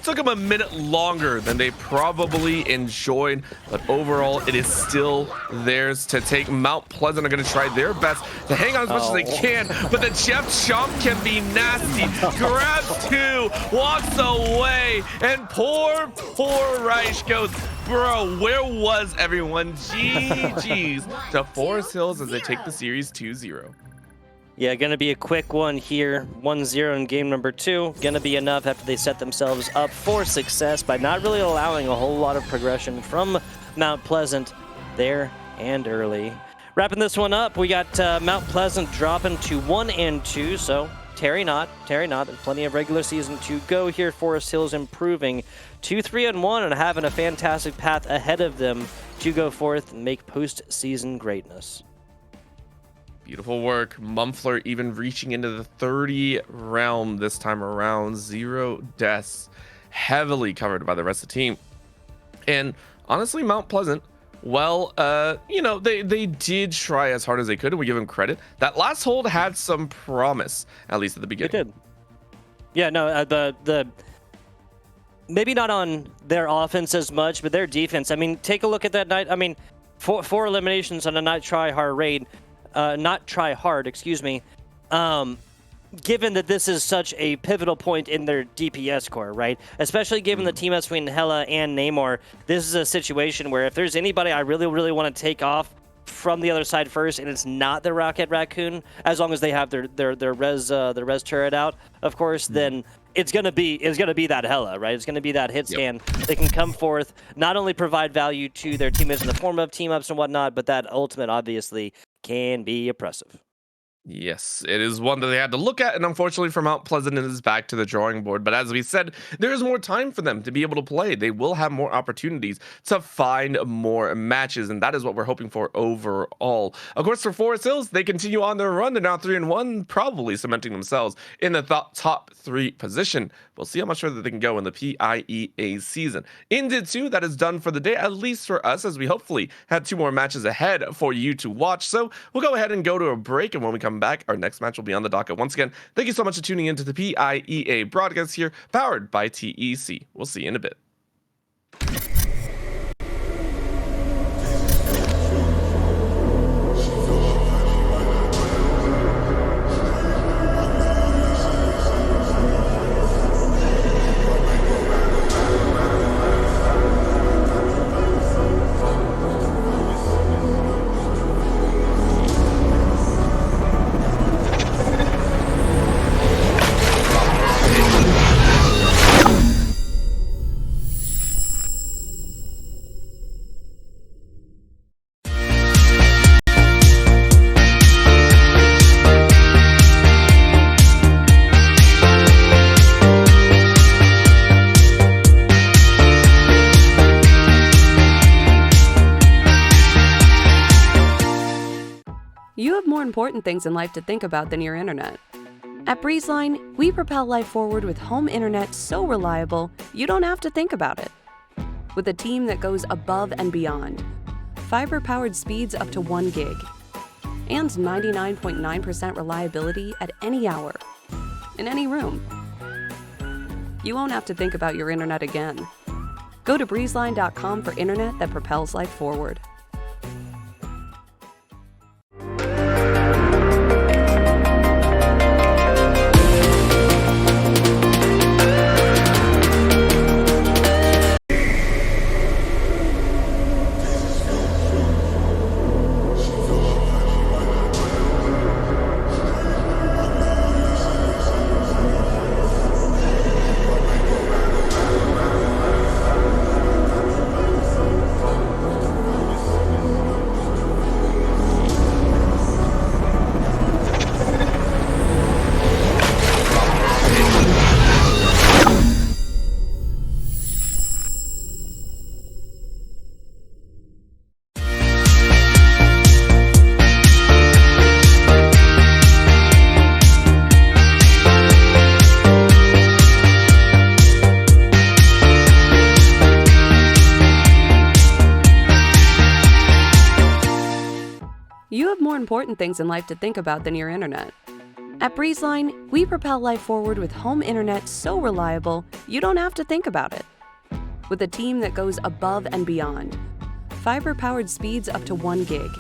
took them a minute longer than they probably enjoyed, but overall it is still theirs to take. Mount Pleasant are going to try their best to hang on as much as they can, but the Jeff Chomp can be nasty. Grabs 2, walks away, and poor Reich goes, bro, where was everyone? GG's to Forest Hills as they take the series 2-0. Yeah, gonna be a quick one here. 1-0 in game number 2. Gonna be enough after they set themselves up for success by not really allowing a whole lot of progression from Mount Pleasant there and early. Wrapping this one up, we got Mount Pleasant dropping to 1-2, so tarry not. There's plenty of regular season to go here. Forest Hills improving to 3-1 and having a fantastic path ahead of them to go forth and make postseason greatness. Beautiful work. Mumfler even reaching into the 30 realm this time around. 0 deaths, heavily covered by the rest of the team. And honestly, Mount Pleasant, well, they did try as hard as they could, and we give them credit. That last hold had some promise, at least at the beginning. It did. Yeah, no, the maybe not on their offense as much, but their defense. I mean, take a look at that night. I mean, four eliminations on a not try hard raid. Not try hard, excuse me. Given that this is such a pivotal point in their DPS core, right? Especially given the team between Hella and Namor, this is a situation where if there's anybody I really want to take off from the other side first, and it's not the Rocket Raccoon, as long as they have their res turret out, of course, then it's gonna be that Hella, right? It's gonna be that hit scan. They can come forth, not only provide value to their teammates in the form of team ups and whatnot, but that ultimate obviously can be oppressive. Yes, it is one that they had to look at, and unfortunately for Mount Pleasant, it is back to the drawing board. But as we said, there is more time for them to be able to play. They will have more opportunities to find more matches, and that is what we're hoping for overall. Of course, for Forest Hills, they continue on their run. They're now 3-1, probably cementing themselves in the top 3 position. We'll see how much further they can go in the PIEA season. In Did 2, that is done for the day, at least for us, as we hopefully have 2 more matches ahead for you to watch. So we'll go ahead and go to a break, and when we come back, our next match will be on the docket. Once again, thank you so much for tuning into the PIEA broadcast here, powered by TEC. We'll see you in a bit. You have more important things in life to think about than your internet. At Breezeline, we propel life forward with home internet so reliable, you don't have to think about it. With a team that goes above and beyond, fiber-powered speeds up to 1 gig, and 99.9% reliability at any hour, in any room. You won't have to think about your internet again. Go to breezeline.com for internet that propels life forward. You have more important things in life to think about than your internet. At Breezeline, we propel life forward with home internet so reliable, you don't have to think about it. With a team that goes above and beyond, fiber-powered speeds up to 1 gig,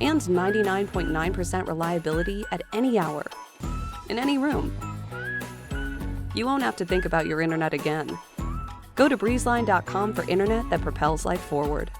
and 99.9% reliability at any hour, in any room. You won't have to think about your internet again. Go to breezeline.com for internet that propels life forward.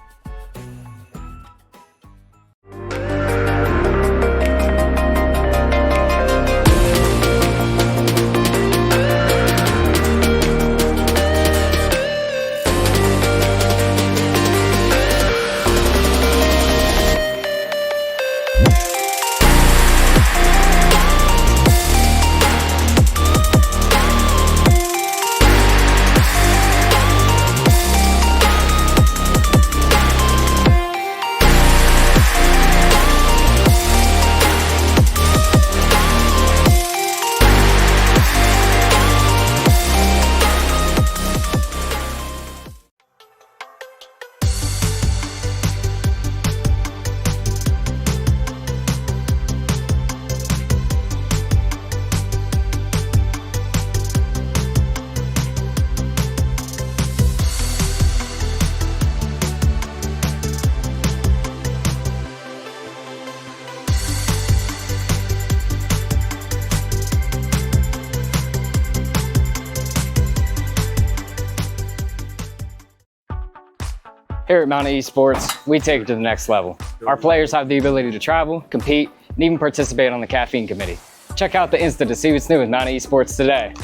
Here at Mountain Esports, we take it to the next level. Our players have the ability to travel, compete, and even participate on the caffeine committee. Check out the Insta to see what's new with Mountain Esports today.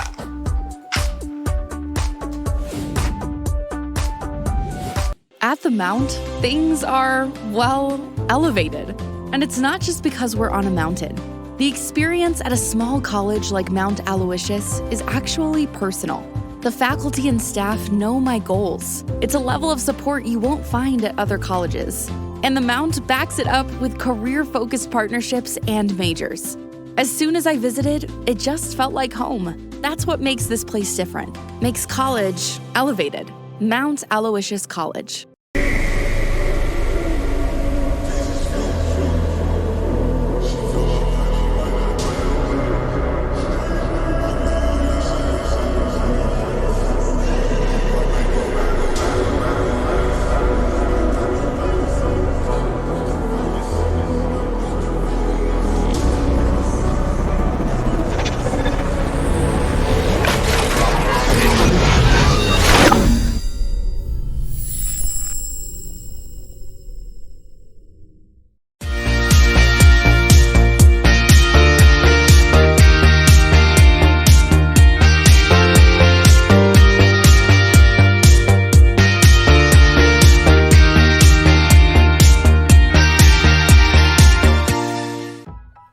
At the Mount, things are, well, elevated. And it's not just because we're on a mountain. The experience at a small college like Mount Aloysius is actually personal. The faculty and staff know my goals. It's a level of support you won't find at other colleges. And the Mount backs it up with career-focused partnerships and majors. As soon as I visited, it just felt like home. That's what makes this place different. Makes college elevated. Mount Aloysius College.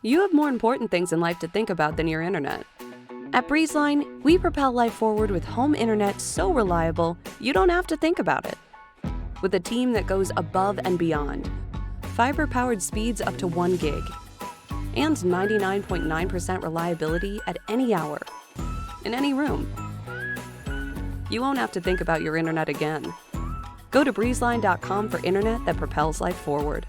You have more important things in life to think about than your internet. At BreezeLine, we propel life forward with home internet so reliable, you don't have to think about it. With a team that goes above and beyond, fiber-powered speeds up to 1 gig, and 99.9% reliability at any hour, in any room. You won't have to think about your internet again. Go to breezeline.com for internet that propels life forward.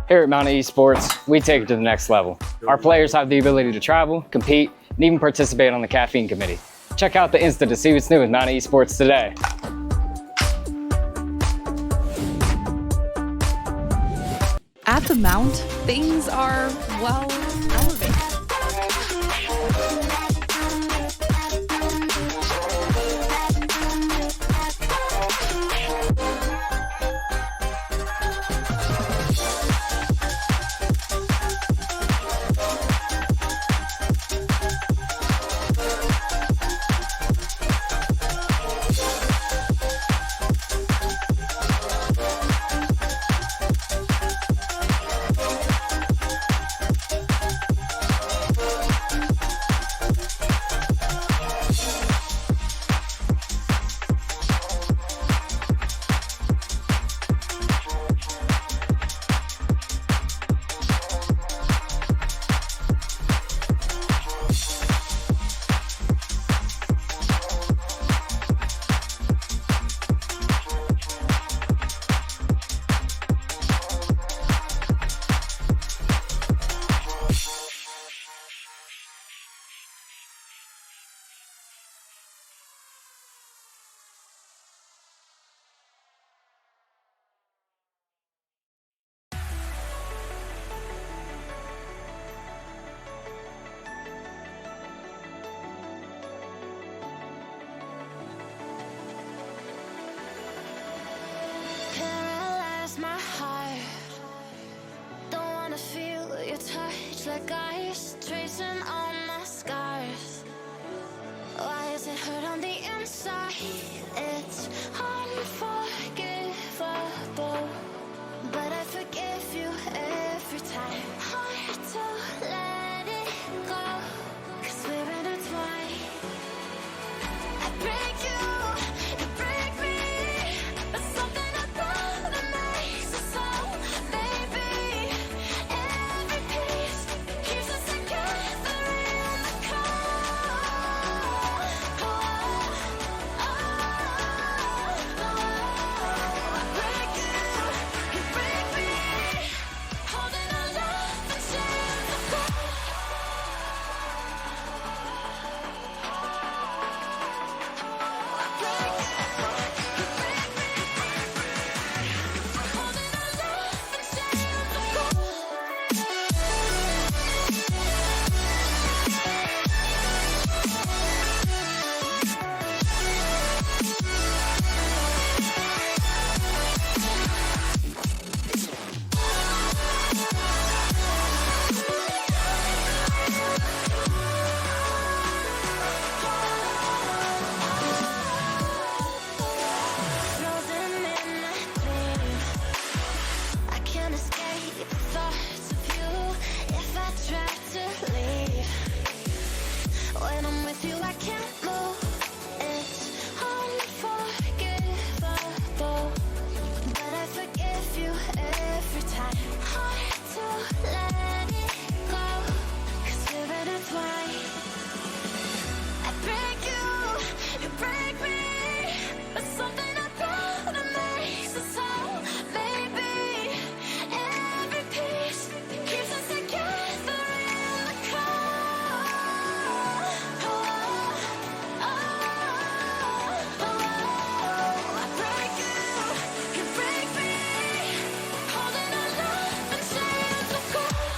Here at Mountain Esports, we take it to the next level. Our players have the ability to travel, compete, and even participate on the caffeine committee. Check out the Insta to see what's new with Mountain Esports today. At the Mount, things are, well, elevated. Paralyze my heart. Don't wanna feel your touch like ice, tracing all my scars. Why is it hurt on the inside? It's unforgivable, but I forgive you every time. Hard to let it go. When I'm with you, I can't move. It's unforgivable, but I forgive you every time. Hard to let it go, 'cause we're intertwined. I break you, you break me, but something about it makes us whole. Maybe every piece keeps us together in the cold. Oh, oh, oh, oh. I break you, you break me, holding our love in chains of gold.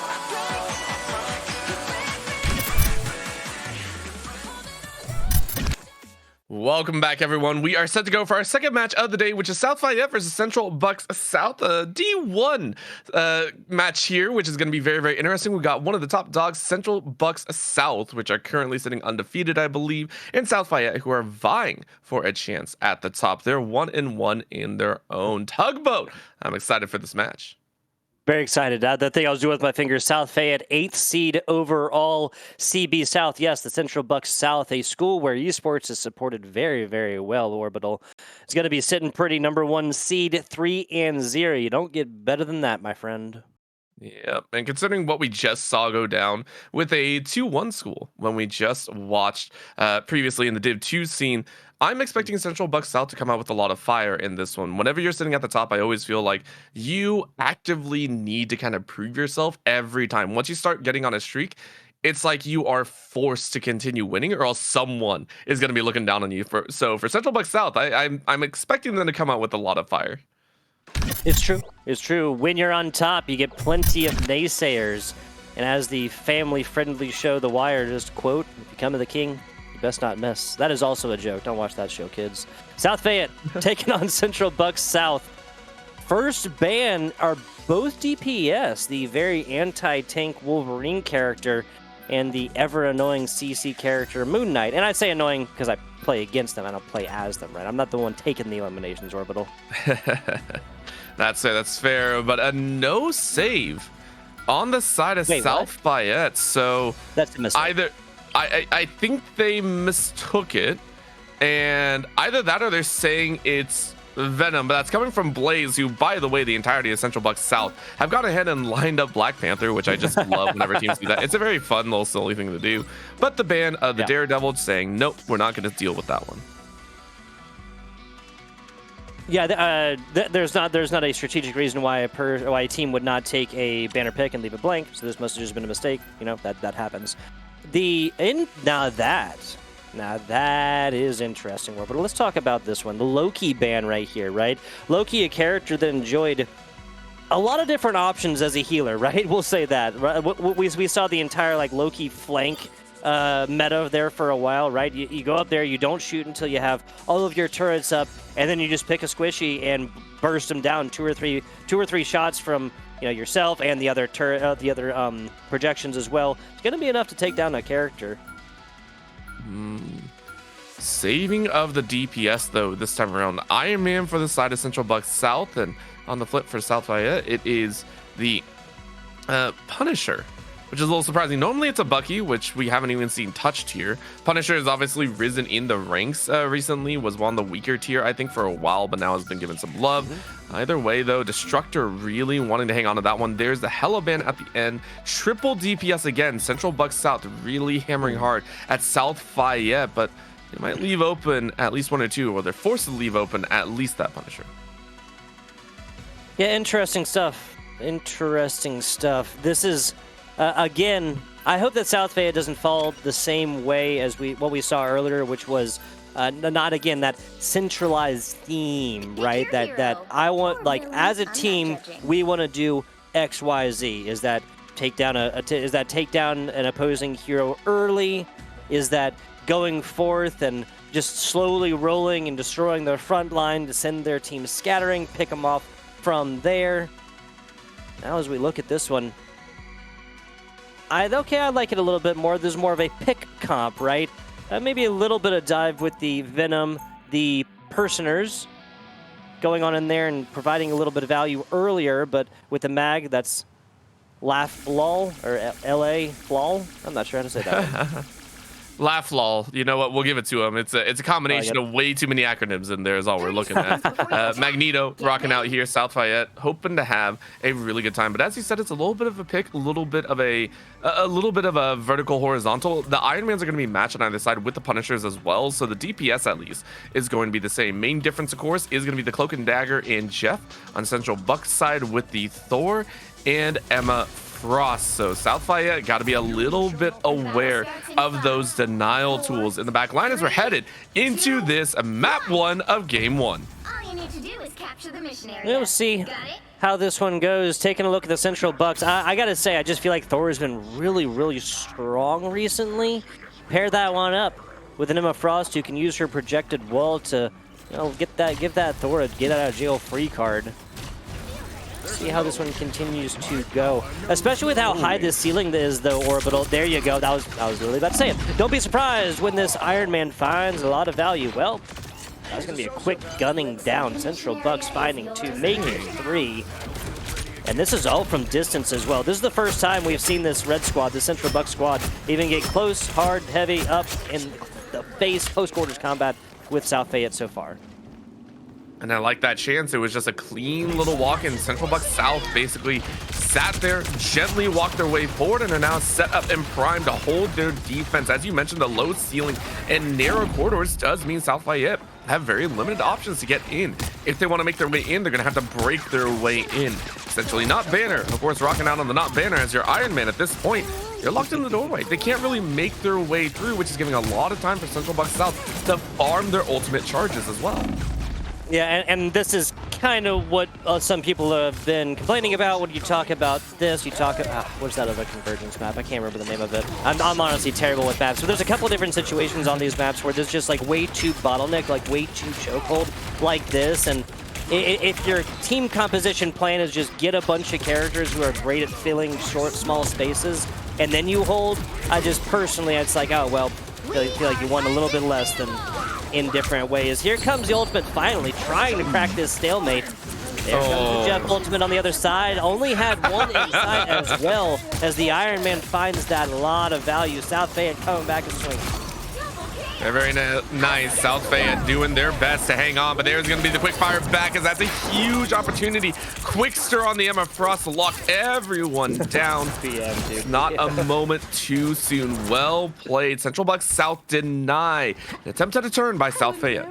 I break you, you break me. Welcome back, everyone. We are set to go for our second match of the day, which is South Fayette versus Central Bucks South, a D1 match here, which is going to be very, very interesting. We got one of the top dogs, Central Bucks South, which are currently sitting undefeated, I believe, and South Fayette, who are vying for a chance at the top. They're 1-1 in their own tugboat. I'm excited for this match. Very excited. The thing I was doing with my fingers, South Fayette, 8th seed overall, CB South. Yes, the Central Bucks South, a school where esports is supported very, very well, Orbital. It's going to be sitting pretty, number 1 seed, 3-0. You don't get better than that, my friend. Yeah, and considering what we just saw go down with a 2-1 school when we just watched previously in the Div 2 scene, I'm expecting Central Bucks South to come out with a lot of fire in this one. Whenever you're sitting at the top, I always feel like you actively need to kind of prove yourself every time. Once you start getting on a streak, it's like you are forced to continue winning, or else someone is going to be looking down on you. So for Central Bucks South, I'm expecting them to come out with a lot of fire. It's true. It's true. When you're on top, you get plenty of naysayers. And as the family-friendly show The Wire just quote, if you come to the king, you best not miss. That is also a joke. Don't watch that show, kids. South Fayette taking on Central Bucks South. First ban are both DPS, the very anti-tank Wolverine character and the ever-annoying CC character Moon Knight. And I say annoying because I play against them. I don't play as them, right? I'm not the one taking the eliminations, Orbital. That's it. That's fair. But a no save on the side of South Fayette. So that's a mistake. Either I think they mistook it, and either that or they're saying it's Venom, but that's coming from Blaze, who, by the way, the entirety of Central Bucks South have gone ahead and lined up Black Panther, which I just love whenever teams do that. It's a very fun little silly thing to do. But the ban of the Daredevil saying, nope, we're not going to deal with that one. Yeah, there's not a strategic reason why a team would not take a banner pick and leave it blank. So this must have just been a mistake. You know, that happens. Now that is interesting, but let's talk about this one. The Loki ban right here, right? Loki, a character that enjoyed a lot of different options as a healer, right? We'll say that. Right? We saw the entire like Loki flank meta there for a while, right? You go up there, you don't shoot until you have all of your turrets up, and then you just pick a squishy and burst them down. Two or three shots from yourself and the other projections as well. It's going to be enough to take down a character. Saving of the DPS though this time around. Iron Man for the side of Central Bucks South, and on the flip for South Fayette, it is the Punisher, which is a little surprising. Normally it's a Bucky, which we haven't even seen touched here. Punisher has obviously risen in the ranks recently, was one of the weaker tier, I think, for a while, but now has been given some love. Either way, though, Destructor really wanting to hang on to that one. There's the Hella ban at the end. Triple DPS again. Central Bucks South really hammering hard at South Fayette, but they might leave open at least one or two, or they're forced to leave open at least that Punisher. Yeah, interesting stuff. Interesting stuff. This is... again, I hope that South Fayette doesn't fall the same way as what we saw earlier, which was not again that centralized theme, right? That I want, like, as a team, we want to do X, Y, Z. Is that take down an opposing hero early? Is that going forth and just slowly rolling and destroying their front line to send their team scattering, pick them off from there? Now, as we look at this one. I like it a little bit more. There's more of a pick comp, right? Maybe a little bit of dive with the Venom, the Personers. going on in there and providing a little bit of value earlier, but with the mag, that's Laugh Lol, or LA Flol. I'm not sure how to say that. Laugh lol. You know what? We'll give it to him. It's a combination of way too many acronyms in there is all we're looking at. Magneto rocking out here, South Fayette, hoping to have a really good time. But as you said, it's a little bit of a pick, a little bit of a vertical horizontal. The Iron Mans are going to be matched on either side with the Punishers as well. So the DPS at least is going to be the same. Main difference, of course, is going to be the Cloak and Dagger and Jeff on Central Buck's side with the Thor and Emma Frost. So South Fayette got to be a little bit aware of those denial tools in the back line as we're headed into this map 1 of game 1. All you need to do is capture the mission area. We'll see Got it? how this one goes. Taking a look at the Central Bucks, I gotta say, I just feel like Thor has been really strong recently. Pair that one up with an Emma Frost who can use her projected wall to, you know, give that Thor a get out of jail free card. See how this one continues to go, especially with how high this ceiling is, though. Orbital, there you go. I was really about to say it. Don't be surprised when this Iron Man finds a lot of value. Well, that's going to be a quick gunning down. Central Bucks finding 2, making 3. And this is all from distance as well. This is the first time we've seen this red squad, the Central Bucks squad, even get close, hard, heavy, up in the face, post-quarters combat with South Fayette so far. And I like that chance. It was just a clean little walk in. Central Bucks South basically sat there, gently walked their way forward, and are now set up and primed to hold their defense. As you mentioned, the low ceiling and narrow corridors does mean South Fayette have very limited options to get in. If they want to make their way in, they're going to have to break their way in. Essentially, not Banner, of course, rocking out on the not Banner as your Iron Man at this point. They're locked in the doorway. They can't really make their way through, which is giving a lot of time for Central Bucks South to farm their ultimate charges as well. Yeah, and this is kind of what some people have been complaining about when you talk about this. You talk about, what's that other convergence map? I can't remember the name of it. I'm honestly terrible with maps. So there's a couple different situations on these maps where there's just like way too bottleneck, like way too chokehold like this. And if your team composition plan is just get a bunch of characters who are great at filling short, small spaces, and then you hold, I just personally, it's like, oh, well, I feel like you won a little bit less than in different ways. Here comes the ultimate finally trying to crack this stalemate. There comes the Jeff ultimate on the other side. Only had one inside as well as the Iron Man finds that a lot of value. South Fayette coming back and swinging. They're very nice. South Fayette doing their best to hang on, but there's going to be the quick fire back as that's a huge opportunity. Quickster on the Emma Frost to lock everyone down. PM, dude. Not a moment too soon. Well played. Central Bucks South deny. An attempt at a turn by South Fayette.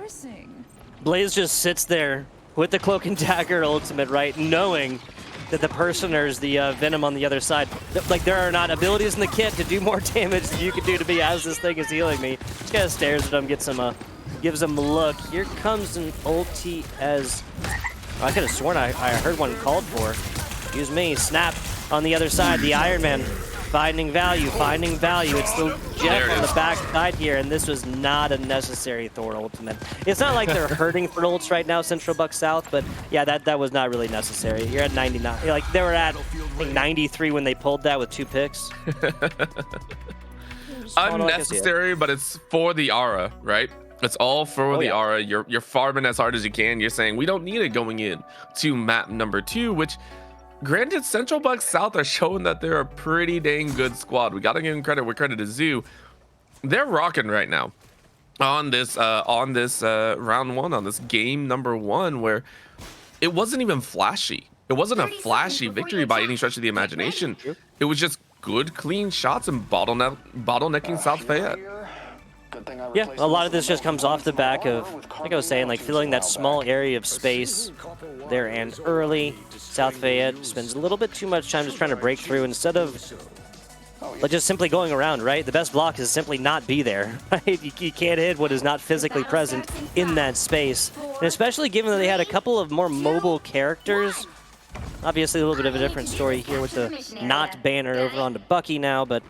Blaze just sits there with the Cloak and Dagger ultimate, right, knowing that the Personers, the Venom on the other side, like there are not abilities in the kit to do more damage than you can do to me as this thing is healing me. Just kind of stares at him, gives him a look. Here comes an ulti as, I could have sworn I heard one called for. Excuse me, Snap on the other side, the Iron Man finding value. It's the Jeff on the back side here, and this was not a necessary Thor ultimate. It's not like they're hurting for ults right now, Central Bucks South, but yeah, that was not really necessary. You're at 99. Like, they were at, I think, 93 when they pulled that with 2 picks. Unnecessary, but it's for the aura, right? It's all for the aura. You're farming as hard as you can. You're saying, we don't need it going in to map number 2, which... Granted, Central Bucks South are showing that they're a pretty dang good squad. We got to give them credit where credit is due. They're rocking right now on this round 1, on this game number 1, where it wasn't even flashy. It wasn't a flashy victory by any stretch of the imagination. It was just good, clean shots and bottlenecking South Fayette. Yeah, a lot of this just comes off the back of, like I was saying, like filling that small area of space there and early. South Fayette spends a little bit too much time just trying to break through instead of like just simply going around, right? The best block is simply not be there, right? You can't hit what is not physically present in that space. And especially given that they had a couple of more mobile characters. Obviously a little bit of a different story here with the not Banner over onto Bucky now, but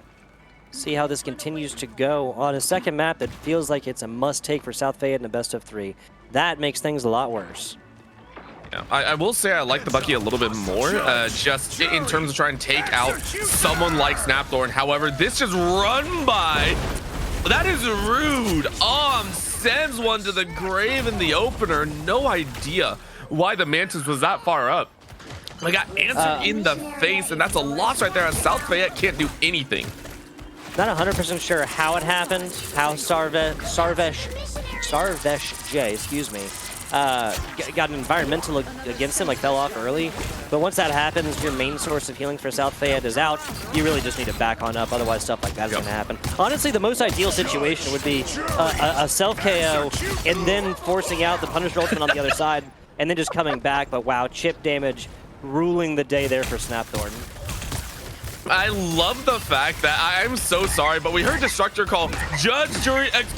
see how this continues to go on a second map that feels like it's a must-take for South Fayette in a best-of-3. That makes things a lot worse. Yeah, I will say I like the Bucky a little bit more, just in terms of trying to take out someone like Snapthorn. However, this just run by. That is rude. Sends one to the grave in the opener. No idea why the Mantis was that far up. I got answered in the face, and that's a loss right there as South Fayette can't do anything. Not 100% sure how it happened, how Sarvesh J, excuse me, got an environmental against him, like fell off early. But once that happens, your main source of healing for South Fayette is out. You really just need to back on up, otherwise stuff like that is going to happen. Honestly, the most ideal situation would be a self-KO and then forcing out the Punisher ultimate on the other side, and then just coming back. But wow, chip damage ruling the day there for Snapthorn. I love the fact that I'm so sorry, but we heard Destructor call Judge, Jury, X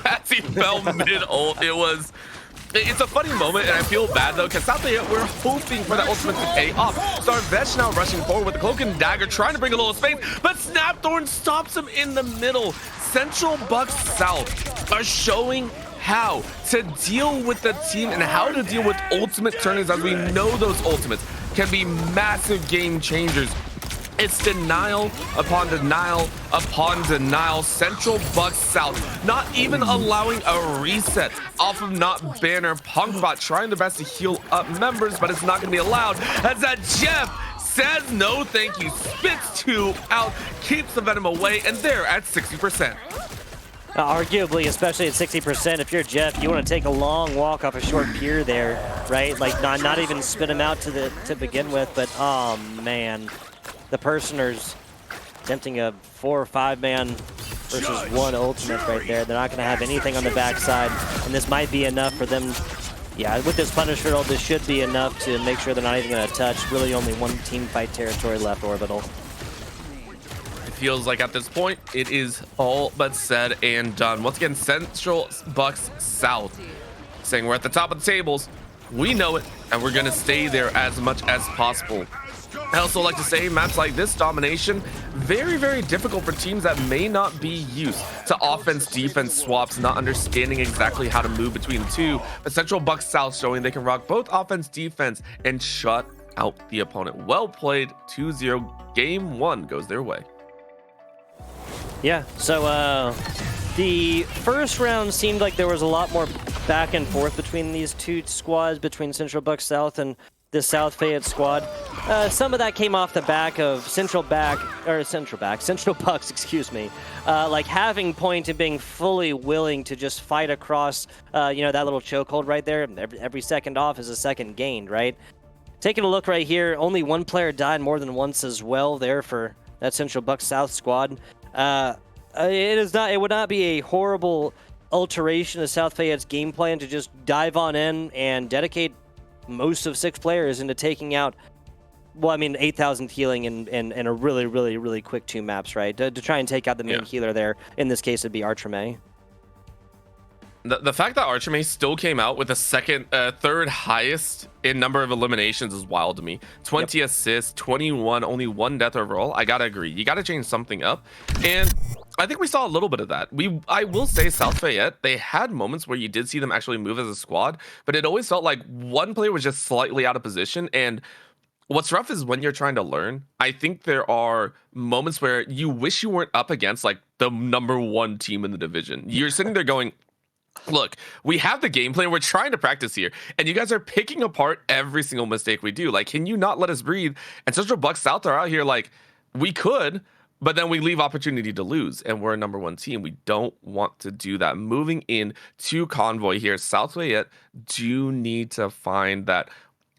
as he fell mid-ult. It's a funny moment, and I feel bad though, because South Fayette, we're hoping for that ultimate to pay off. Sarvesh now rushing forward with the Cloak and Dagger, trying to bring a little space, but Snapthorn stops him in the middle. Central Bucks South are showing how to deal with the team and how to deal with ultimate turnings, as we know those ultimates can be massive game changers. It's denial upon denial upon denial. Central Bucks South not even allowing a reset off of not banner. Punkbot trying their best to heal up members, but it's not going to be allowed as that Jeff says no thank you, spits 2 out, keeps the Venom away, and they're at 60%. Arguably, especially at 60%, if you're Jeff, you want to take a long walk off a short pier there, right? Like not even spit him out to begin with, but oh man. The Personers attempting a 4 or 5 man versus 1 ultimate right there. They're not going to have anything on the backside, and this might be enough for them. Yeah, with this Punisher ult, this should be enough to make sure they're not even going to touch. Really only 1 team fight territory left, Orbital. It feels like at this point, it is all but said and done. Once again, Central Bucks South saying we're at the top of the tables. We know it, and we're going to stay there as much as possible. I also like to say maps like this, domination, very, very difficult for teams that may not be used to offense-defense swaps, not understanding exactly how to move between the two. But Central Bucks South showing they can rock both offense-defense and shut out the opponent. Well played, 2-0. Game 1 goes their way. Yeah, so the first round seemed like there was a lot more back and forth between these two squads, between Central Bucks South and the South Fayette squad. Some of that came off the back of Central Bucks, excuse me, like having point and being fully willing to just fight across, you know, that little chokehold right there. Every second off is a second gained, right? Taking a look right here, only 1 player died more than once as well there for that Central Bucks South squad. It would not be a horrible alteration of South Fayette's game plan to just dive on in and dedicate most of 6 players into taking out, well, I mean, 8,000 healing in a really, really, really quick 2 maps, right? To try and take out the main healer there. In this case, it'd be Archimay. The fact that Archimay still came out with the third highest in number of eliminations is wild to me. 20 assists, 21, only 1 death overall. I gotta agree. You gotta change something up. And I think we saw a little bit of that. I will say South Fayette, they had moments where you did see them actually move as a squad, but it always felt like one player was just slightly out of position. And what's rough is when you're trying to learn, I think there are moments where you wish you weren't up against like the #1 team in the division. You're sitting there going, look, we have the game plan. We're trying to practice here, and you guys are picking apart every single mistake we do. Like, can you not let us breathe? And Central Bucks South are out here like, we could, but then we leave opportunity to lose, and we're a #1 team. We don't want to do that. Moving in to Convoy here, South Fayette do need to find that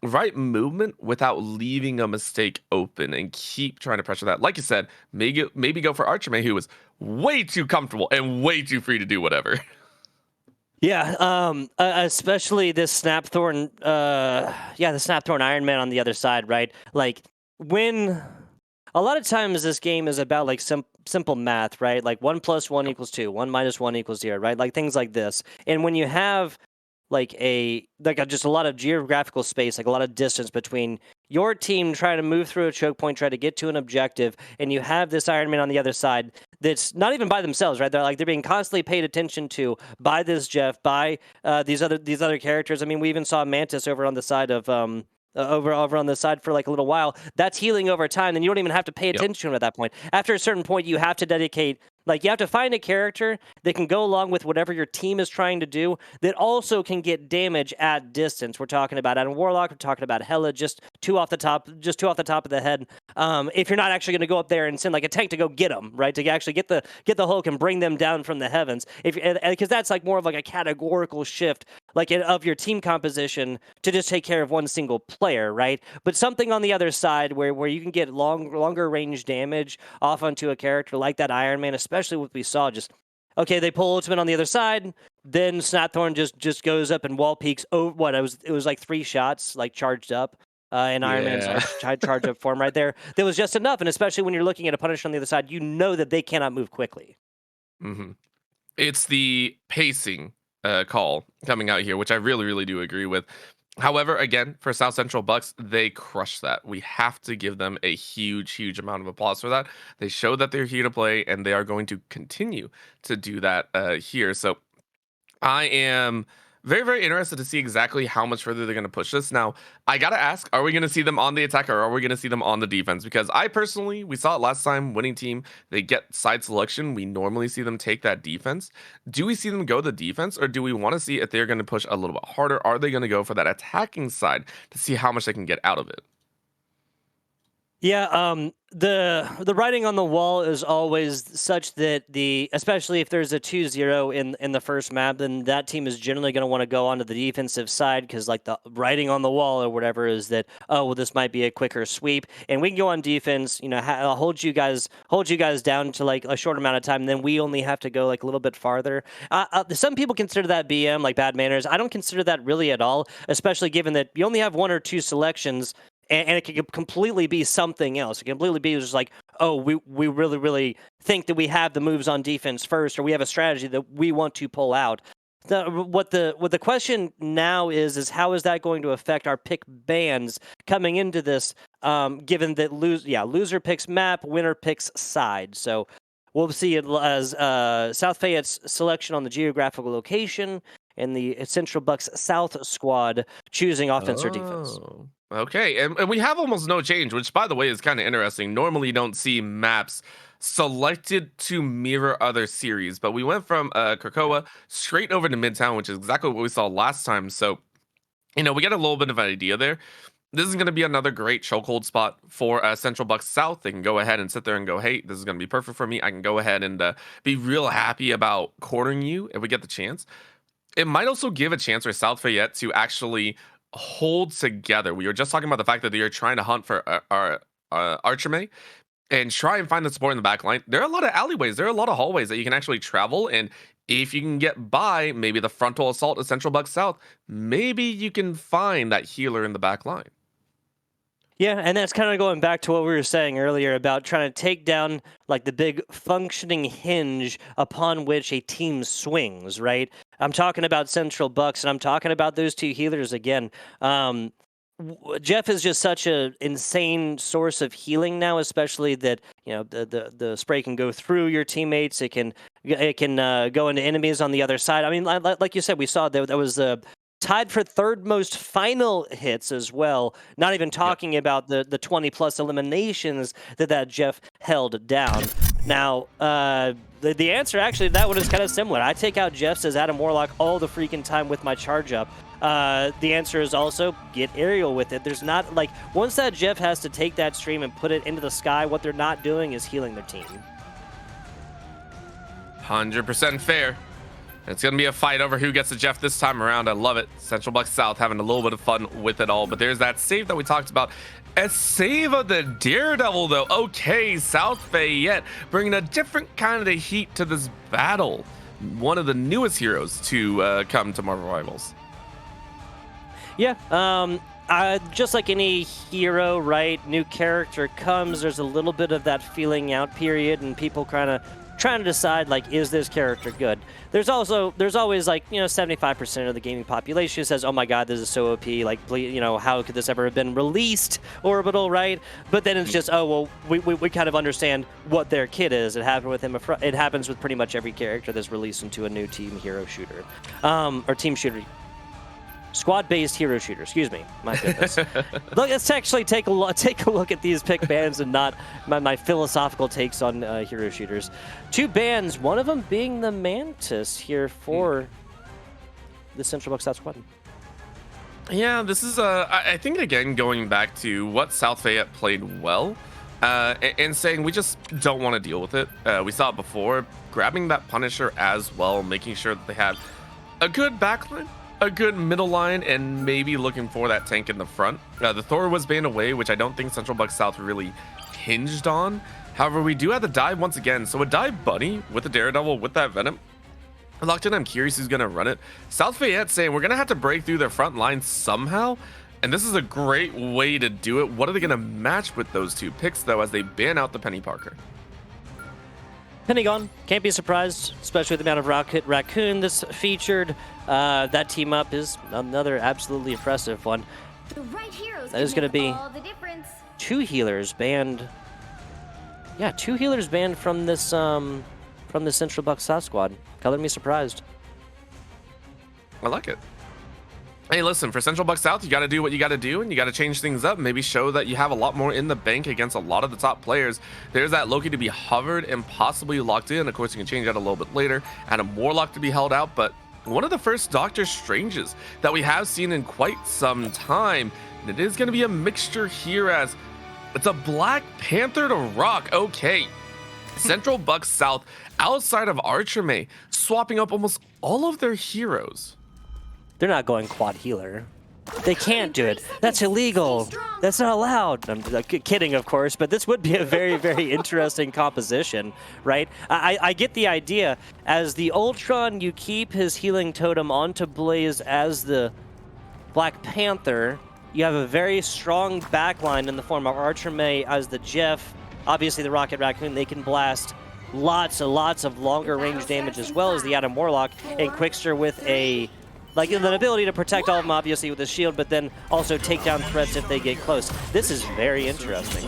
right movement without leaving a mistake open and keep trying to pressure that. Like you said, maybe go for Archimay, who was way too comfortable and way too free to do whatever. Yeah, especially this Snapthorn, the Snapthorn Iron Man on the other side, right? Like, when a lot of times this game is about like simple math, right? Like 1 + 1 = 2, 1 - 1 = 0, right? Like things like this. And when you have just a lot of geographical space, like a lot of distance between your team trying to move through a choke point, try to get to an objective, and you have this Iron Man on the other side that's not even by themselves, right? They're being constantly paid attention to by this Jeff, by these other characters. I mean, we even saw Mantis over on the side of over on the side for like a little while. That's healing over time, and you don't even have to pay attention at that point. After a certain point, you have to dedicate Like, you have to find a character that can go along with whatever your team is trying to do that also can get damage at distance. We're talking about Adam Warlock. We're talking about Hela, just two off the top of the head. If you're not actually going to go up there and send like a tank to go get them, right, to actually get the Hulk and bring them down from the heavens, because that's like more of like a categorical shift, like of your team composition to just take care of one single player, right? But something on the other side where you can get longer range damage off onto a character like that Iron Man, especially what we saw. Just okay, they pull ultimate on the other side, then Snapthorn just goes up and wall peaks. Oh, what it was like 3 shots like charged up. In Iron Man's charge up form right there. That was just enough, and especially when you're looking at a Punisher on the other side, you know that they cannot move quickly. Mm-hmm. It's the pacing call coming out here, which I really, really do agree with. However, again, for South Central Bucks, they crushed that. We have to give them a huge, huge amount of applause for that. They showed that they're here to play, and they are going to continue to do that here. So I am very, very interested to see exactly how much further they're going to push this. Now, I got to ask, are we going to see them on the attack or are we going to see them on the defense? Because I personally, we saw it last time, winning team, they get side selection. We normally see them take that defense. Do we see them go the defense, or do we want to see if they're going to push a little bit harder? Are they going to go for that attacking side to see how much they can get out of it? Yeah, the writing on the wall is always such that especially if there's a 2-0 in the first map, then that team is generally going to want to go onto the defensive side because like the writing on the wall or whatever is that, oh well, this might be a quicker sweep and we can go on defense, hold you guys down to like a short amount of time, and then we only have to go like a little bit farther. Some people consider that BM, like bad manners. I don't consider that really at all, especially given that you only have 1 or 2 selections. And it could completely be something else. It can completely be just like, oh, we really, really think that we have the moves on defense first, or we have a strategy that we want to pull out. What the question now is how is that going to affect our pick bans coming into this, given that loser picks map, winner picks side. So we'll see it as South Fayette's selection on the geographical location and the Central Bucks South squad choosing offense or defense. Okay, and we have almost no change, which, by the way, is kind of interesting. Normally, you don't see maps selected to mirror other series, but we went from Krakoa straight over to Midtown, which is exactly what we saw last time. So, we get a little bit of an idea there. This is going to be another great chokehold spot for Central Bucks South. They can go ahead and sit there and go, hey, this is going to be perfect for me. I can go ahead and be real happy about cornering you if we get the chance. It might also give a chance for South Fayette to actually hold together. We were just talking about the fact that they are trying to hunt for our Archime and try and find the support in the back line. There are a lot of alleyways. There are a lot of hallways that you can actually travel. And if you can get by maybe the frontal assault of Central Bucks South, maybe you can find that healer in the back line. Yeah, and that's kind of going back to what we were saying earlier about trying to take down like the big functioning hinge upon which a team swings, right? I'm talking about Central Bucks, and I'm talking about those 2 healers again. Jeff is just such an insane source of healing now, especially that the spray can go through your teammates. It can go into enemies on the other side. I mean, like you said, we saw that was tied for 3rd most final hits as well. Not even talking about the 20 plus eliminations that Jeff held down. Now, the answer actually that one is kind of similar. I take out Jeff's as Adam Warlock all the freaking time with my charge up. The answer is also get aerial with it. There's not like once that Jeff has to take that stream and put it into the sky, what they're not doing is healing their team. 100% fair. It's going to be a fight over who gets the Jeff this time around. I love it. Central Bucks South having a little bit of fun with it all. But there's that save that we talked about. A save of the Daredevil, though. Okay, South Fayette bringing a different kind of heat to this battle. One of the newest heroes to come to Marvel Rivals. Yeah, just like any hero, right? New character comes. There's a little bit of that feeling out period, and people kind of trying to decide, like, is this character good? There's always like 75% of the gaming population who says, oh my god, this is so OP, like, please, how could this ever have been released? Orbital, right? But then it's just, oh well, we kind of understand what their kit is. It happened with him. It happens with pretty much every character that's released into a new team hero shooter, or team shooter. Squad-based hero shooter. Excuse me. My goodness. Look, let's actually take a look at these pick bans and not my philosophical takes on hero shooters. 2 bans, one of them being the Mantis here for the Central Buck South Squad. Yeah, this is I think again going back to what South Fayette played well, and saying we just don't want to deal with it. We saw it before, grabbing that Punisher as well, making sure that they had a good backline, a good middle line, and maybe looking for that tank in the front. The Thor was banned away, which I don't think Central Buck South really hinged on. However, we do have the dive once again, so a dive bunny with the Daredevil with that Venom. Locked in, I'm curious who's gonna run it. South Fayette saying we're gonna have to break through their front line somehow, and this is a great way to do it. What are they gonna match with those 2 picks though, as they ban out the Penny Parker? Pentagon, can't be surprised, especially with the amount of Rocket Raccoon that's featured. That team up is another absolutely impressive one. The right heroes That is going to be all the difference. 2 healers banned. Yeah, 2 healers banned from this Central Buck South squad. Color me surprised. I like it. Hey, listen, for Central Buck South, you got to do what you got to do, and you got to change things up. Maybe show that you have a lot more in the bank against a lot of the top players. There's that Loki to be hovered and possibly locked in. Of course, you can change that a little bit later. Adam Warlock to be held out, but one of the first Doctor Stranges that we have seen in quite some time. And it is going to be a mixture here, as it's a Black Panther to rock. Okay. Central Buck South, outside of Archermay, swapping up almost all of their heroes. They're not going quad healer. They can't do it. That's illegal. That's not allowed. I'm kidding, of course, but this would be a very, very interesting composition, right? I get the idea. As the Ultron, you keep his healing totem onto Blaze as the Black Panther. You have a very strong backline in the form of Archermay as the Jeff. Obviously, the Rocket Raccoon, they can blast lots and lots of longer range damage, as well as the Adam Warlock, and Quickster with an ability to protect all of them, obviously, with his shield, but then also take down threats if they get close. This is very interesting.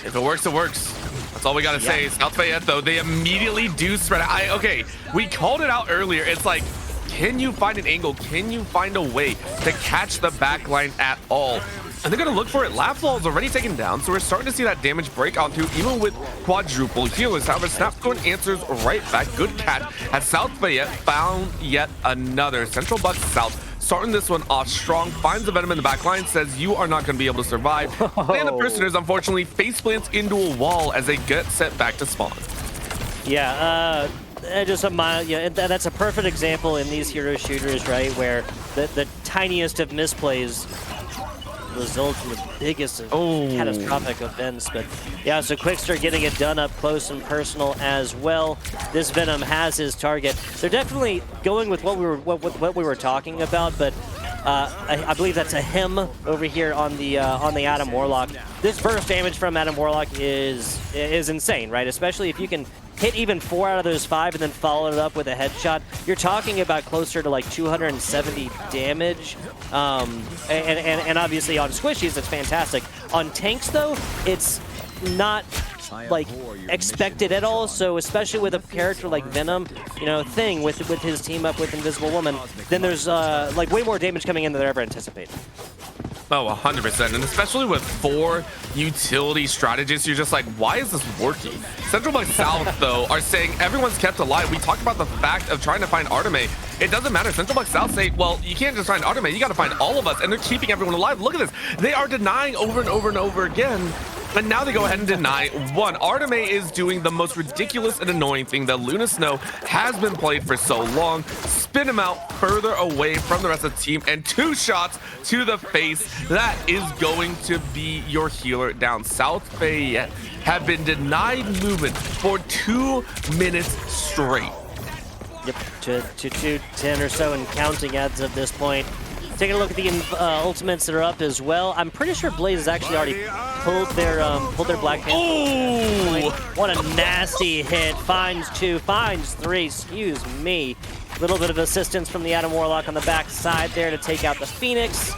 If it works, it works. That's all we got to say. South Fayette, though, they immediately do spread out. Okay, we called it out earlier. It's like, can you find an angle? Can you find a way to catch the backline at all? And they're going to look for it. Laughlall is already taken down, so we're starting to see that damage break onto even with quadruple healers. However, Snapstone answers right back. Good catch as South Fayette found yet another. Central Buck South starting this one off strong, finds the Venom in the back line, says you are not going to be able to survive. And the prisoners, unfortunately, face plants into a wall as they get set back to spawn. Yeah, just a mild, yeah, that's a perfect example in these hero shooters, right, where the tiniest of misplays results in the biggest of catastrophic events. But yeah, so Quickster getting it done up close and personal as well. This Venom has his target. They're definitely going with what we were talking about, but I believe that's a him over here on the Adam Warlock. This burst damage from Adam Warlock is insane, right? Especially if you can hit even 4 out of those 5 and then follow it up with a headshot. You're talking about closer to like 270 damage. And obviously on squishies, it's fantastic. On tanks, though, it's not like expected at all. So especially with a character like Venom, you know, Thing with his team up with Invisible Woman, then there's like way more damage coming in than they're ever anticipated. Oh, 100%. And especially with 4 utility strategists, you're just like, why is this working? Central Buck South, though, are saying everyone's kept alive. We talked about the fact of trying to find Artemay. It doesn't matter. Central Buck South say, well, you can't just find Artemay. You got to find all of us. And they're keeping everyone alive. Look at this. They are denying over and over and over again. And now they go ahead and deny one. Artemay is doing the most ridiculous and annoying thing that Luna Snow has been played for so long. Spin him out further away from the rest of the team, and 2 shots to the face. That is going to be your healer down. South Fayette have been denied movement for 2 minutes straight. Yep, to 10 or so and counting as of this point. Taking a look at the ultimates that are up as well. I'm pretty sure Blaze has actually already pulled their Black Panther. Oh! What a nasty hit. Finds 2, finds 3, excuse me. Little bit of assistance from the Adam Warlock on the back side there to take out the Phoenix.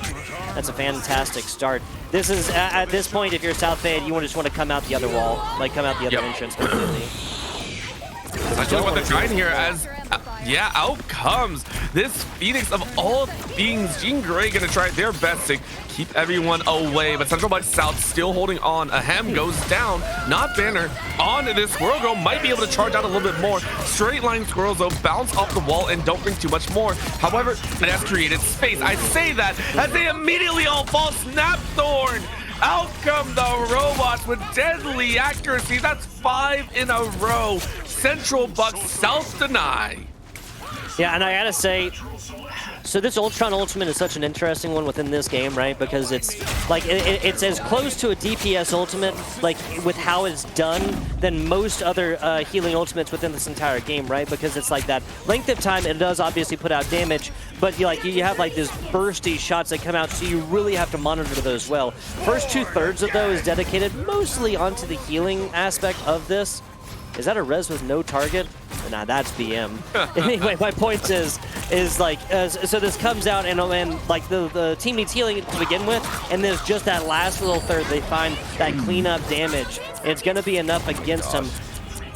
That's a fantastic start. This is, at this point, if you're South Fayette, you just want to come out the other wall. Like, come out the other entrance completely. That's really what they're trying here as, yeah, out comes this Phoenix of all beings. Jean Grey gonna try their best to keep everyone away, but Central Bucks South still holding on. Ahem goes down, not Banner. On this Squirrel Girl might be able to charge out a little bit more. Straight line Squirrels though bounce off the wall and don't bring too much more. However, it has created space. I say that as they immediately all fall. Snapthorn! Out come the robots with deadly accuracy. That's 5 in a row. Central Bucks South deny. Yeah, and I gotta say, so this Ultron Ultimate is such an interesting one within this game, right? Because it's like it's as close to a DPS Ultimate, like with how it's done, than most other healing Ultimates within this entire game, right? Because it's like that length of time. It does obviously put out damage, but you have like this bursty shots that come out, so you really have to monitor those well. First 2/3 of those is dedicated mostly onto the healing aspect of this. Is that a res with no target? Nah, that's BM. Anyway, my point is like, so this comes out and like the team needs healing to begin with, and there's just that last little third they find that cleanup damage. It's gonna be enough against them.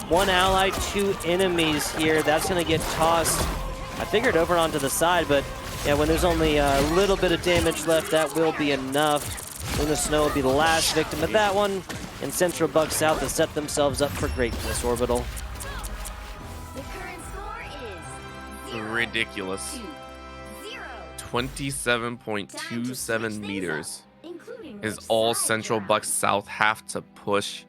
1 ally, 2 enemies here. That's gonna get tossed. I figured over onto the side, but yeah, when there's only a little bit of damage left, that will be enough. Luna Snow will be the last victim of that one, and Central Bucks South has set themselves up for greatness. Orbital. The current score is Ridiculous. 27.27 meters is all Central Bucks South have to push.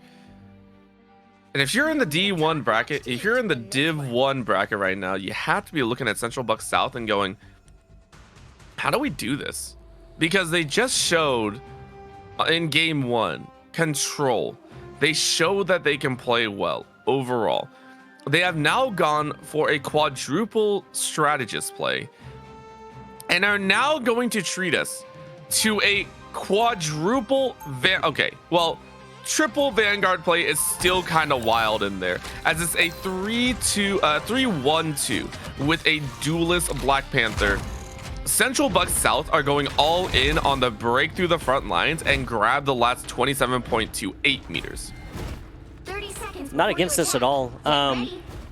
And if you're in the D1 bracket, if you're in the Div 1 bracket right now, you have to be looking at Central Bucks South and going, how do we do this? Because they just showed in game 1 control. They show that they can play well overall. They have now gone for a quadruple strategist play and are now going to treat us to a quadruple triple Vanguard play is still kind of wild in there, as it's a 3-1-2 with a duelist Black Panther. Central Bucks South are going all in on the break through the front lines and grab the last 27.28 meters. 30 seconds. Not against this at all.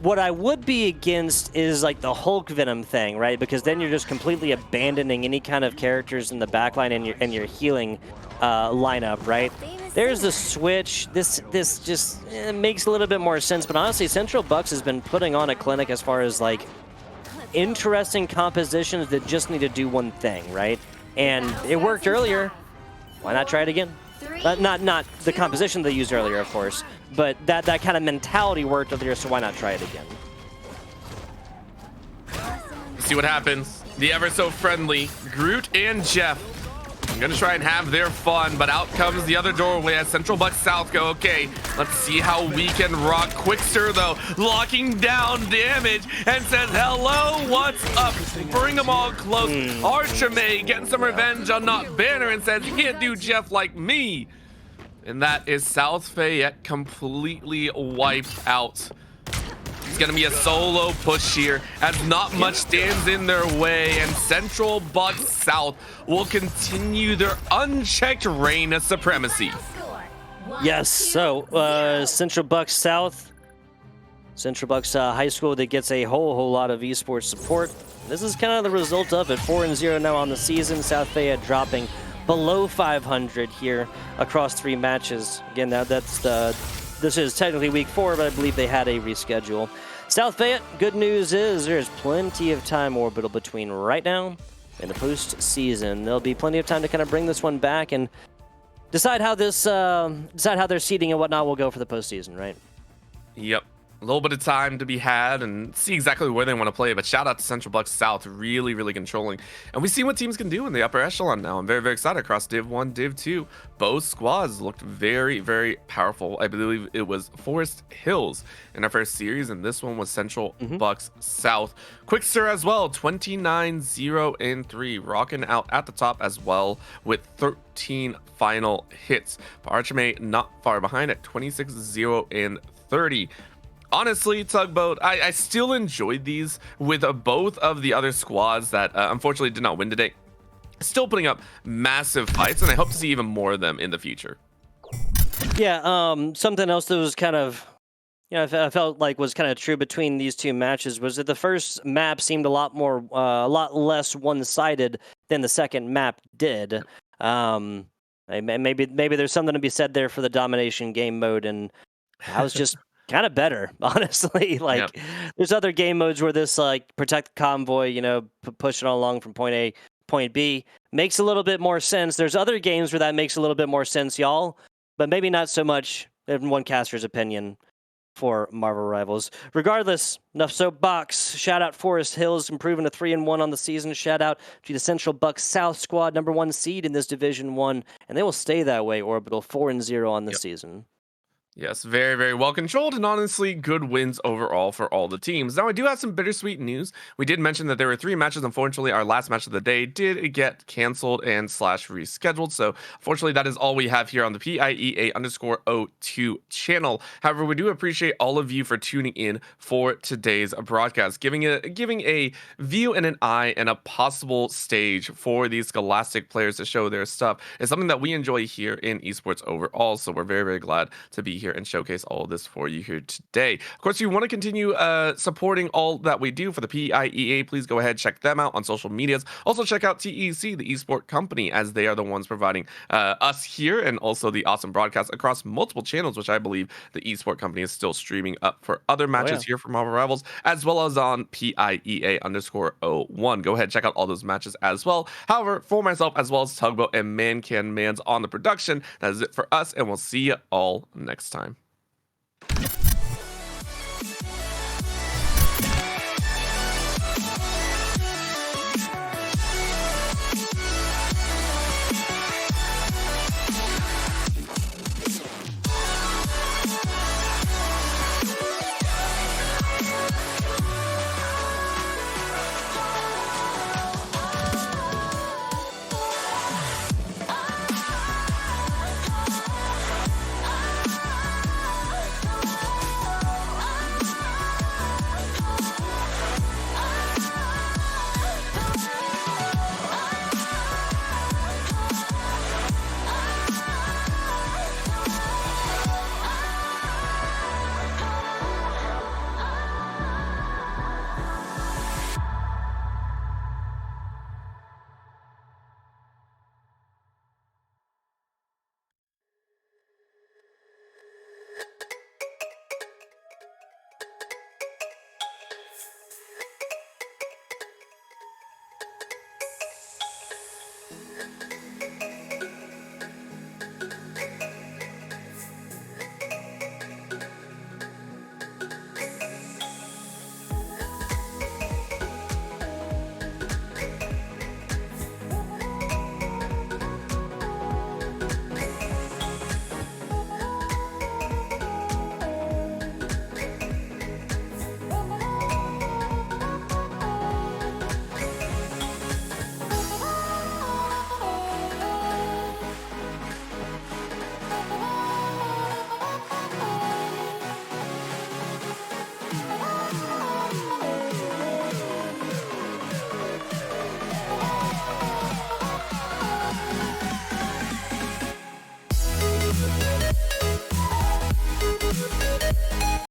What I would be against is like the Hulk Venom thing, right? Because then you're just completely abandoning any kind of characters in the backline and your healing lineup, right? There's the switch. This just makes a little bit more sense. But honestly, Central Bucks has been putting on a clinic as far as like interesting compositions that just need to do one thing, right? And it worked earlier. Why not try it again? Not the composition they used earlier, of course, but that kind of mentality worked earlier, so why not try it again? See what happens. The ever so friendly Groot and Jeff. I'm gonna try and have their fun, but out comes the other doorway as Central Bucks South go, okay, let's see how we can rock. Quickster, though, locking down damage and says, hello, what's up? Bring them all close. Archimay getting some revenge on not Banner and says, you can't do Jeff like me. And that is South Fayette completely wiped out. It's gonna be a solo push here as not much stands in their way, and Central Bucks South will continue their unchecked reign of supremacy. Yes, so Central Bucks South, Central Bucks High School that gets a whole lot of esports support. This is kind of the result of it. 4-0 now on the season. South Fayette dropping below 500 here across 3 matches. Again, this is technically week 4, but I believe they had a reschedule. South Fayette, good news is there's plenty of time, Orbital, between right now and the postseason. There'll be plenty of time to kind of bring this one back and decide how their seeding and whatnot will go for the postseason, right? Yep. A little bit of time to be had and see exactly where they want to play, but shout out to Central Bucks South, really controlling. And we see what teams can do in the upper echelon now. I'm very excited across Div 1, Div 2. Both squads looked very powerful. I believe it was Forest Hills in our first series, and this one was Central Bucks South. Quickster as well, 29-0-3, rocking out at the top as well with 13 final hits. Archimay not far behind at 26-0-30. Honestly, Tugboat, I still enjoyed these with both of the other squads that unfortunately did not win today. Still putting up massive fights, and I hope to see even more of them in the future. Yeah, something else that was kind of, I felt like was kind of true between these two matches was that the first map seemed a lot less one-sided than the second map did. Maybe there's something to be said there for the domination game mode, and that was just kind of better, honestly. Like, there's other game modes where this like protect the convoy, push it along from point A, point B makes a little bit more sense. There's other games where that makes a little bit more sense, y'all, but maybe not so much in one caster's opinion for Marvel Rivals. Regardless, enough soapbox. Shout out Forest Hills, improving to 3-1 on the season. Shout out to the Central Bucks South squad, #1 seed in this Division 1, and they will stay that way, Orbital, 4-0 on the season. Yes, very, very well controlled, and honestly, good wins overall for all the teams. Now, I do have some bittersweet news. We did mention that there were 3 matches. Unfortunately, our last match of the day did get canceled and / rescheduled. So, unfortunately, that is all we have here on the PIEA_02 channel. However, we do appreciate all of you for tuning in for today's broadcast, giving a view and an eye and a possible stage for these Scholastic players to show their stuff. It's something that we enjoy here in esports overall. So, we're very, very glad to be here and showcase all of this for you here today. Of course, if you want to continue supporting all that we do for the PIEA, please go ahead, check them out on social medias. Also, check out TEC, the esport company, as they are the ones providing us here and also the awesome broadcast across multiple channels, which I believe the esport company is still streaming up for other matches here from Marvel Rivals, as well as on PIEA_01. Go ahead, check out all those matches as well. However, for myself, as well as Tugboat and Man Can Mans on the production, that is it for us, and we'll see you all next time.